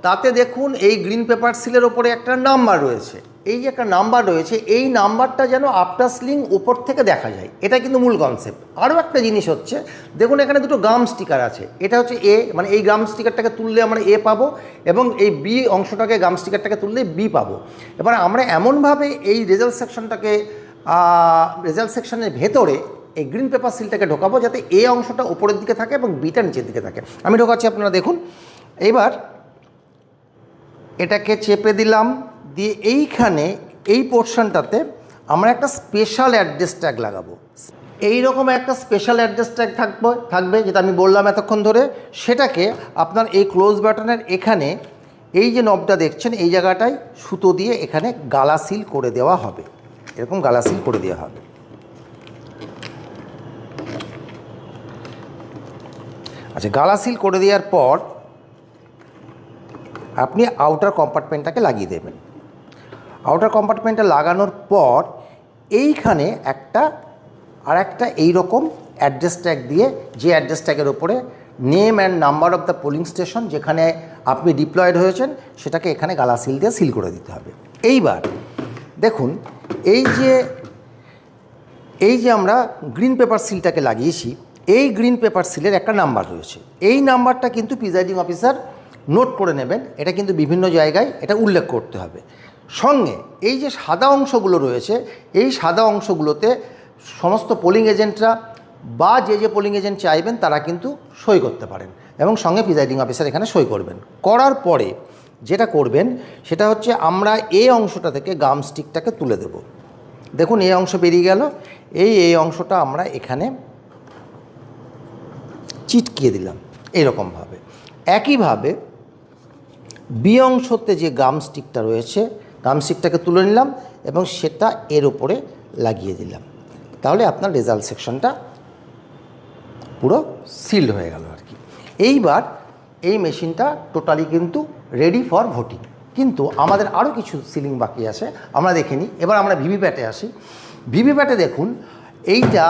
তাতে দেখুন এই গ্রিন পেপার সিলের ওপরে একটা নাম্বার রয়েছে। এই যে একটা নাম্বার রয়েছে, এই নাম্বারটা যেন আফটার সিলিং উপর থেকে দেখা যায়, এটা কিন্তু মূল কনসেপ্ট। আরও একটা জিনিস হচ্ছে, দেখুন এখানে দুটো গাম স্টিকার আছে। এটা হচ্ছে এ, মানে এই গাম স্টিকারটাকে তুললে আমরা এ পাবো, এবং এই বি অংশটাকে গাম স্টিকারটাকে তুললে বি পাবো। এবার আমরা এমনভাবে এই রেজাল্ট সেকশনের ভেতরে এই গ্রিন পেপার সিলটাকে ঢোকাবো যাতে এ অংশটা উপরের দিকে থাকে এবং বিটা নিচের দিকে থাকে। আমি ঢোকাচ্ছি, আপনারা দেখুন। এবার এটাকে চেপে দিলাম, দিয়ে এইখানে এই পোর্শনটাতে আমরা একটা স্পেশাল অ্যাড্রেস ট্যাগ লাগাবো। এই রকম একটা স্পেশাল অ্যাড্রেস ট্যাগ থাকবে যেটা আমি বললাম এতক্ষণ ধরে। সেটাকে আপনার এই ক্লোজ বাটনের এখানে এই যে নবটা দেখছেন এই জায়গাটায় সুতো দিয়ে এখানে গালা সিল করে দেওয়া হবে। এরকম গালা সিল করে দেওয়া হবে। আচ্ছা, গালা সিল করে দেওয়ার পর আপনি আউটার কম্পার্টমেন্টটাকে লাগিয়ে দেবেন। আউটার কম্পার্টমেন্টটা লাগানোর পর এইখানে একটা এইরকম অ্যাড্রেস ট্যাগ দিয়ে, যে অ্যাড্রেস ট্যাগের ওপরে name and number of the polling station যেখানে আপনি ডিপ্লয়েড হয়েছেন সেটাকে এখানে গালা সিল দিয়ে সিল করে দিতে হবে। এইবার দেখুন এই যে আমরা গ্রিন পেপার সিলটাকে লাগিয়েছি, এই গ্রিন পেপার সিলের একটা নাম্বার রয়েছে। এই নাম্বারটা কিন্তু প্রিজাইডিং অফিসার নোট করে নেবেন, এটা কিন্তু বিভিন্ন জায়গায় এটা উল্লেখ করতে হবে। সঙ্গে এই যে সাদা অংশগুলো রয়েছে, এই সাদা অংশগুলোতে সমস্ত পোলিং এজেন্টরা বা যে পোলিং এজেন্ট চাইবেন তারা কিন্তু সই করতে পারেন, এবং সঙ্গে প্রিজাইডিং অফিসার এখানে সই করবেন। করার পরে যেটা করবেন সেটা হচ্ছে আমরা এই অংশটা থেকে গাম স্টিকটাকে তুলে দেব। দেখুন এই অংশ বেরিয়ে গেল, এই অংশটা আমরা এখানে চিটকিয়ে দিলাম এইরকমভাবে। একইভাবে বি অংশতে যে গাম স্টিকটা রয়েছে, গাম স্টিকটাকে তুলে নিলাম এবং সেটা এর উপরে লাগিয়ে দিলাম। তাহলে আপনার রেজাল্ট সেকশনটা পুরো সিলড হয়ে গেল আর কি। এইবার এই মেশিনটা টোটালি কিন্তু রেডি ফর ভোটিং। কিন্তু আমাদের আরও কিছু সিলিং বাকি আছে, আমরা দেখে নিই। এবার আমরা ভিভিপ্যাটে আসি। ভিভিপ্যাটে দেখুন এইটা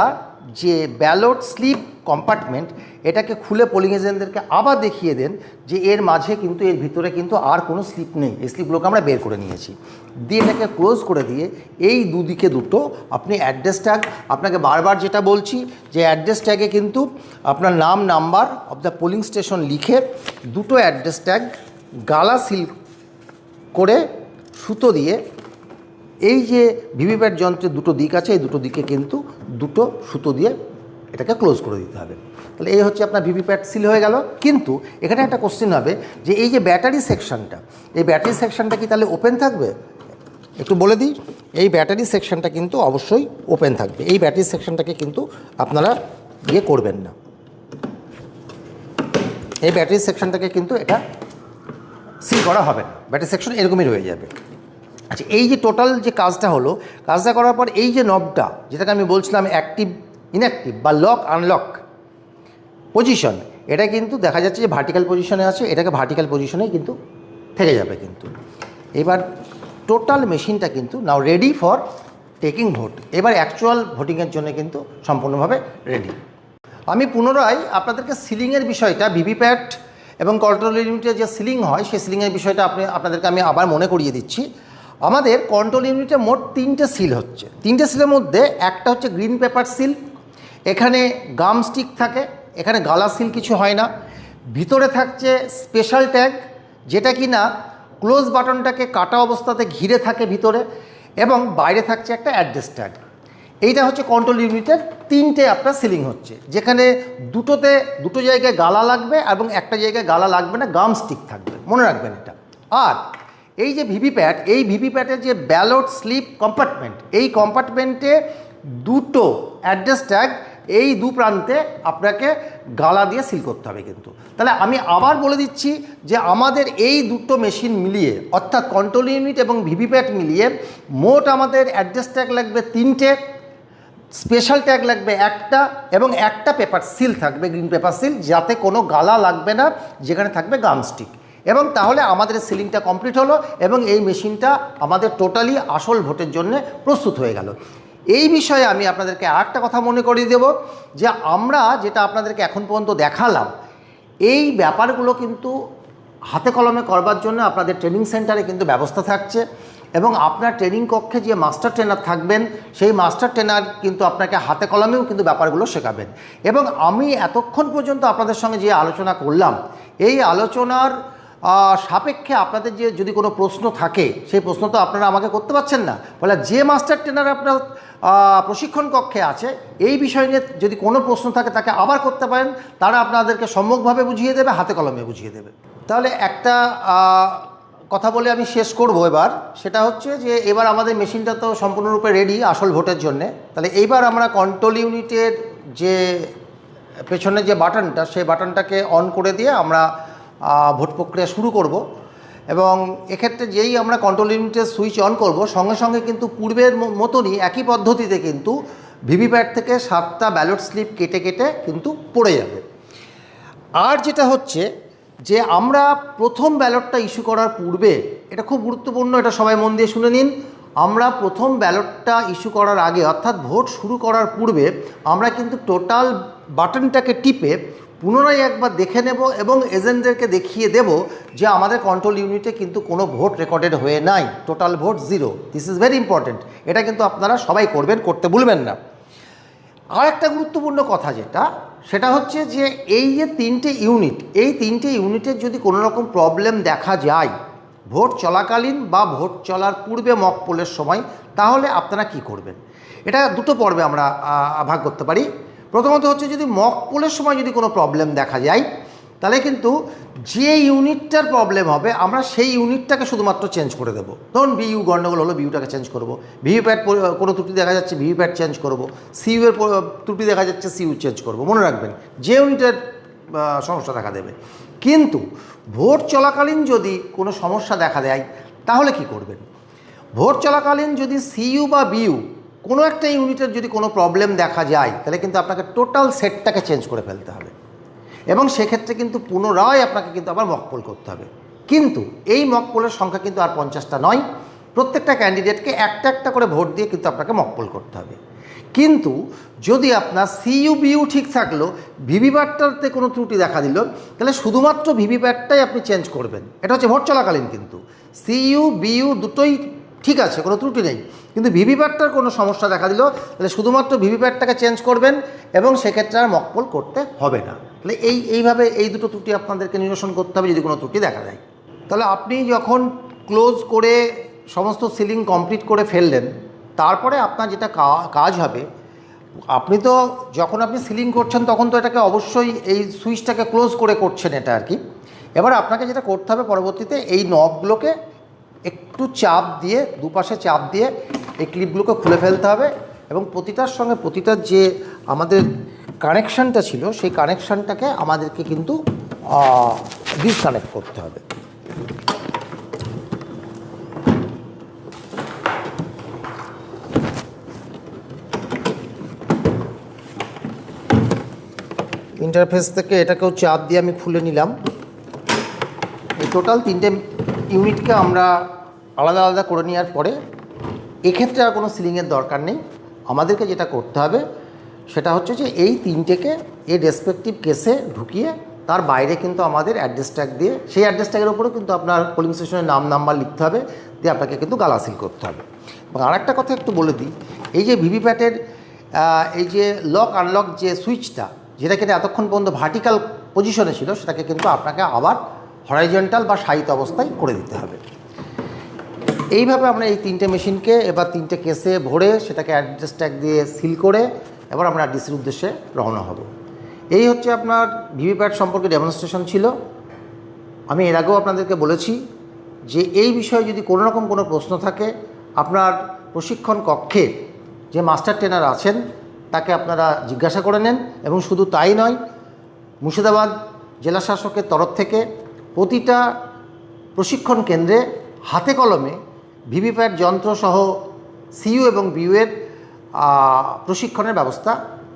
যে ব্যালট স্লিপ কম্পার্টমেন্ট, এটাকে খুলে পোলিং এজেন্টদেরকে আবার দেখিয়ে দেন যে এর মাঝে কিন্তু এর ভিতরে কিন্তু আর কোনো স্লিপ নেই। এই স্লিপগুলোকে আমরা বের করে নিয়েছি। দিয়ে এটাকে ক্লোজ করে দিয়ে এই দুদিকে দুটো আপনি অ্যাড্রেস ট্যাগ, আপনাকে বারবার যেটা বলছি যে অ্যাড্রেস ট্যাগে কিন্তু আপনার নাম number of the polling station লিখে দুটো অ্যাড্রেস ট্যাগ গালা সিল করে সুতো দিয়ে, এই যে ভিভিপ্যাট যন্ত্রের দুটো দিক আছে এই দুটো দিকে কিন্তু দুটো সুতো দিয়ে এটাকে ক্লোজ করে দিতে হবে। তাহলে এই হচ্ছে আপনার ভিভিপ্যাট সিল হয়ে গেল। কিন্তু এখানে একটা কোশ্চেন হবে যে এই যে ব্যাটারি সেকশনটা, এই ব্যাটারি সেকশনটা কি তাহলে ওপেন থাকবে? একটু বলে দিই, এই ব্যাটারি সেকশনটা কিন্তু অবশ্যই ওপেন থাকবে। এই ব্যাটারি সেকশনটাকে কিন্তু আপনারা করবেন না, এই ব্যাটারি সেকশনটাকে কিন্তু এটা সিল করা হবে না, ব্যাটারি সেকশন এরকমই রয়ে যাবে। আচ্ছা, এই যে টোটাল যে কাজটা হলো, কাজটা করার পর এই যে নবটা যেটাকে আমি বলছিলাম অ্যাক্টিভ ইনঅ্যাক্টিভ বা লক আনলক পজিশন, এটা কিন্তু দেখা যাচ্ছে যে ভার্টিক্যাল পজিশনে আছে, এটাকে ভার্টিক্যাল পজিশনেই কিন্তু থেকে যাবে। কিন্তু এবার টোটাল মেশিনটা কিন্তু নাও রেডি ফর টেকিং ভোট। এবার অ্যাকচুয়াল ভোটিংয়ের জন্য কিন্তু সম্পূর্ণভাবে রেডি। আমি পুনরায় আপনাদেরকে সিলিংয়ের বিষয়টা, ভিভিপ্যাট এবং কন্ট্রোল ইউনিটের যে সিলিং হয় সেই সিলিংয়ের বিষয়টা আপনাদেরকে আমি আবার মনে করিয়ে দিচ্ছি। আমাদের কন্ট্রোল ইউনিটে মোট 3টে সিল হচ্ছে। 3টে সিলের মধ্যে একটা হচ্ছে গ্রিন পেপার সিল, এখানে গাম স্টিক থাকে, এখানে গালা সিল কিছু হয় না। ভিতরে থাকছে স্পেশাল ট্যাগ, যেটা কি না ক্লোজ বাটনটাকে কাটা অবস্থাতে ঘিরে থাকে ভিতরে, এবং বাইরে থাকছে একটা অ্যাড্রেস ট্যাগ। এইটা হচ্ছে কন্ট্রোল ইউনিটের 3টে আপনার সিলিং হচ্ছে, যেখানে দুটো জায়গায় গালা লাগবে এবং একটা জায়গায় গালা লাগবে না, গাম স্টিক থাকবে, মনে রাখবেন এটা। আর এই যে ভিভিপ্যাট, এই ভিভিপ্যাটের যে ব্যালট স্লিপ কম্পার্টমেন্ট, এই কম্পার্টমেন্টে দুটো অ্যাড্রেস ট্যাগ এই দু প্রান্তে আপনাকে গালা দিয়ে সিল করতে হবে। কিন্তু তাহলে আমি আবার বলে দিচ্ছি যে আমাদের এই দুটো মেশিন মিলিয়ে, অর্থাৎ কন্ট্রোল ইউনিট এবং ভিভিপ্যাট মিলিয়ে মোট আমাদের অ্যাড্রেস ট্যাগ লাগবে 3টে, স্পেশাল ট্যাগ লাগবে একটা, এবং একটা পেপার সিল থাকবে, গ্রিন পেপার সিল, যাতে কোনো গালা লাগবে না, যেখানে থাকবে গাম স্টিক। এবং তাহলে আমাদের সিলিংটা কমপ্লিট হলো এবং এই মেশিনটা আমাদের টোটালি আসল ভোটের জন্য প্রস্তুত হয়ে গেল। এই বিষয়ে আমি আপনাদেরকে আরেকটা কথা মনে করিয়ে দেব, যে আমরা যেটা আপনাদেরকে এখন পর্যন্ত দেখালাম, এই ব্যাপারগুলো কিন্তু হাতে কলমে করবার জন্য আপনাদের ট্রেনিং সেন্টারে কিন্তু ব্যবস্থা থাকছে, এবং আপনার ট্রেনিং কক্ষে যে মাস্টার ট্রেনার থাকবেন, সেই মাস্টার ট্রেনার কিন্তু আপনাকে হাতে কলমেও কিন্তু ব্যাপারগুলো শেখাবেন। এবং আমি এতক্ষণ পর্যন্ত আপনাদের সঙ্গে যে আলোচনা করলাম, এই আলোচনার সাপেক্ষে আপনাদের যে যদি কোনো প্রশ্ন থাকে, সেই প্রশ্ন তো আপনারা আমাকে করতে পারছেন না, ফলে যে মাস্টার ট্রেনার আপনার প্রশিক্ষণ কক্ষে আছে, এই বিষয় নিয়ে যদি কোনো প্রশ্ন থাকে তাকে আবার করতে পারেন, তারা আপনাদেরকে সম্যকভাবে বুঝিয়ে দেবে, হাতে কলমে বুঝিয়ে দেবে। তাহলে একটা কথা বলে আমি শেষ করব এবার, সেটা হচ্ছে যে এবার আমাদের মেশিনটা তো সম্পূর্ণরূপে রেডি আসল ভোটের জন্যে। তাহলে এইবার আমরা কন্ট্রোল ইউনিটের যে পেছনে যে বাটনটা, সেই বাটনটাকে অন করে দিয়ে আমরা ভোট প্রক্রিয়া শুরু করব। এবং এক্ষেত্রে যেই আমরা কন্ট্রোল ইউনিটের সুইচ অন করব, সঙ্গে সঙ্গে কিন্তু পূর্বের মতনই একই পদ্ধতিতে কিন্তু ভিভিপ্যাট থেকে 7টা ব্যালট স্লিপ কেটে কেটে কিন্তু পড়ে যাবে। আর যেটা হচ্ছে যে আমরা প্রথম ব্যালটটা ইস্যু করার পূর্বে, এটা খুব গুরুত্বপূর্ণ, এটা সবাই মন দিয়ে শুনে নিন, আমরা প্রথম ব্যালটটা ইস্যু করার আগে, অর্থাৎ ভোট শুরু করার পূর্বে, আমরা কিন্তু টোটাল বাটনটাকে টিপে পুনরায় একবার দেখে নেব এবং এজেন্টদেরকে দেখিয়ে দেব যে আমাদের কন্ট্রোল ইউনিটে কিন্তু কোনো ভোট রেকর্ডেড হয়ে নাই, total vote 0। This is very important, এটা কিন্তু আপনারা সবাই করবেন, করতে ভুলবেন না। আর একটা গুরুত্বপূর্ণ কথা সেটা হচ্ছে যে এই যে 3টে ইউনিট, এই 3টে ইউনিটের যদি কোনো রকম প্রবলেম দেখা যায় ভোট চলাকালীন বা ভোট চলার পূর্বে মক পোলের সময়, তাহলে আপনারা কি করবেন। এটা দুটো পর্বে আমরা ভাগ করতে পারি। প্রথমত হচ্ছে যদি মক পোলের সময় যদি কোনো প্রবলেম দেখা যায়, তাহলে কিন্তু যে ইউনিটটার প্রবলেম হবে আমরা সেই ইউনিটটাকে শুধুমাত্র চেঞ্জ করে দেবো। ধরুন বিইউ গণ্ডগোল হলো, বিইউটাকে চেঞ্জ করব। ভিভিপ্যাট কোনো ত্রুটি দেখা যাচ্ছে, ভিভিপ্যাট চেঞ্জ করব। সিইউ এর ত্রুটি দেখা যাচ্ছে, সিইউ চেঞ্জ করব। মনে রাখবেন যে ইউনিটের সমস্যা দেখা দেবে। কিন্তু ভোট চলাকালীন যদি কোনো সমস্যা দেখা দেয় তাহলে কি করবেন। ভোট চলাকালীন যদি সিইউ বা বিইউ কোনো একটা ইউনিটের যদি কোনো প্রবলেম দেখা যায়, তাহলে কিন্তু আপনাকে টোটাল সেটটাকে চেঞ্জ করে ফেলতে হবে, এবং সেক্ষেত্রে কিন্তু পুনরায় আপনাকে কিন্তু আবার মকপোল করতে হবে। কিন্তু এই মকপোলের সংখ্যা কিন্তু আর 50টা নয়, প্রত্যেকটা ক্যান্ডিডেটকে একটা একটা করে ভোট দিয়ে কিন্তু আপনাকে মকপোল করতে হবে। কিন্তু যদি আপনার সিইউ বিইউ ঠিক থাকলো, ভিভিপ্যাটটাতে কোনো ত্রুটি দেখা দিল, তাহলে শুধুমাত্র ভিভিপ্যাটটাই আপনি চেঞ্জ করবেন। এটা হচ্ছে ভোট চলাকালীন। কিন্তু সিইউ বিইউ দুটোই ঠিক আছে, কোনো ত্রুটি নেই, কিন্তু ভিভিপ্যাটটার কোনো সমস্যা দেখা দিল, তাহলে শুধুমাত্র ভিভিপ্যাটটাকে চেঞ্জ করবেন এবং সেক্ষেত্রে আর মকপোল করতে হবে না। তাহলে এইভাবে এই দুটো ত্রুটি আপনাদেরকে নিরসন করতে হবে যদি কোনো ত্রুটি দেখা দেয়। তাহলে আপনি যখন ক্লোজ করে সমস্ত সিলিং কমপ্লিট করে ফেললেন, তারপরে আপনার যেটা কাজ হবে, আপনি তো যখন আপনি সিলিং করছেন তখন তো এটাকে অবশ্যই এই সুইচটাকে ক্লোজ করে করছেন এটা আর কি। এবার আপনাকে যেটা করতে হবে পরবর্তীতে, এই নবগুলোকে একটু চাপ দিয়ে, দুপাশে চাপ দিয়ে এই ক্লিপগুলোকে খুলে ফেলতে হবে, এবং প্রতিটার সঙ্গে প্রতিটার যে আমাদের কানেকশানটা ছিল সেই কানেকশানটাকে আমাদেরকে কিন্তু ডিসকানেক্ট করতে হবে। ইন্টারফেস থেকে এটাকেও চাপ দিয়ে আমি খুলে নিলাম। এই টোটাল 3টে ইউনিটকে আমরা আলাদা আলাদা করে নেওয়ার পরে এক্ষেত্রে আর কোনো সিলিংয়ের দরকার নেই। আমাদেরকে যেটা করতে হবে সেটা হচ্ছে যে এই 3টেকে এই রেসপেক্টিভ কেসে ঢুকিয়ে তার বাইরে কিন্তু আমাদের অ্যাড্রেস ট্যাগ দিয়ে, সেই অ্যাড্রেস ট্যাগের উপরেও কিন্তু আপনার পোলিং স্টেশনের নাম নাম্বার লিখতে হবে, দিয়ে আপনাকে কিন্তু গালা সিল করতে হবে। এবং আরেকটা কথা একটু বলে দিই, এই যে ভিভিপ্যাটের এই যে লক আনলক যে সুইচটা, যেটা কিন্তু এতক্ষণ পর্যন্ত ভার্টিক্যাল পজিশনে ছিল, সেটাকে কিন্তু আপনাকে আবার হরাইজন্টাল বা সাইত অবস্থায় করে দিতে হবে। এইভাবে আমরা এই 3টে মেশিনকে এবার 3টে কেসে ভরে সেটাকে অ্যাড্রেস ট্যাগ দিয়ে সিল করে এবার আমরা ডিসির উদ্দেশ্যে রওনা হব। এই হচ্ছে আপনার ভিভিপ্যাট সম্পর্কে ডেমনস্ট্রেশন ছিল। আমি এর আগেও আপনাদেরকে বলেছি যে এই বিষয়ে যদি কোনো রকম কোনো প্রশ্ন থাকে, আপনার প্রশিক্ষণ কক্ষে যে মাস্টার ট্রেনার আছেন তাকে আপনারা জিজ্ঞাসা করে নেন। এবং শুধু তাই নয়, মুর্শিদাবাদ জেলা শাসকের তরফ থেকে প্রতিটা প্রশিক্ষণ কেন্দ্রে হাতে কলমে ভিভিপ্যাট যন্ত্রসহ সিইউ এবং বিইউয়ের প্রশিক্ষণের ব্যবস্থা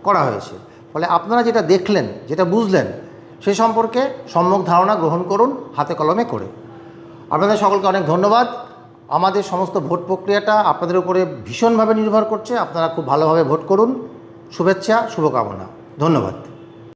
করা হয়েছে। ফলে আপনারা যেটা দেখলেন, যেটা বুঝলেন, সে সম্পর্কে সম্যক ধারণা গ্রহণ করুন হাতে কলমে করে। আপনাদের সকলকে অনেক ধন্যবাদ। আমাদের সমস্ত ভোট প্রক্রিয়াটা আপনাদের উপরে ভীষণভাবে নির্ভর করছে। আপনারা খুব ভালোভাবে ভোট করুন। শুভেচ্ছা, শুভকামনা, ধন্যবাদ।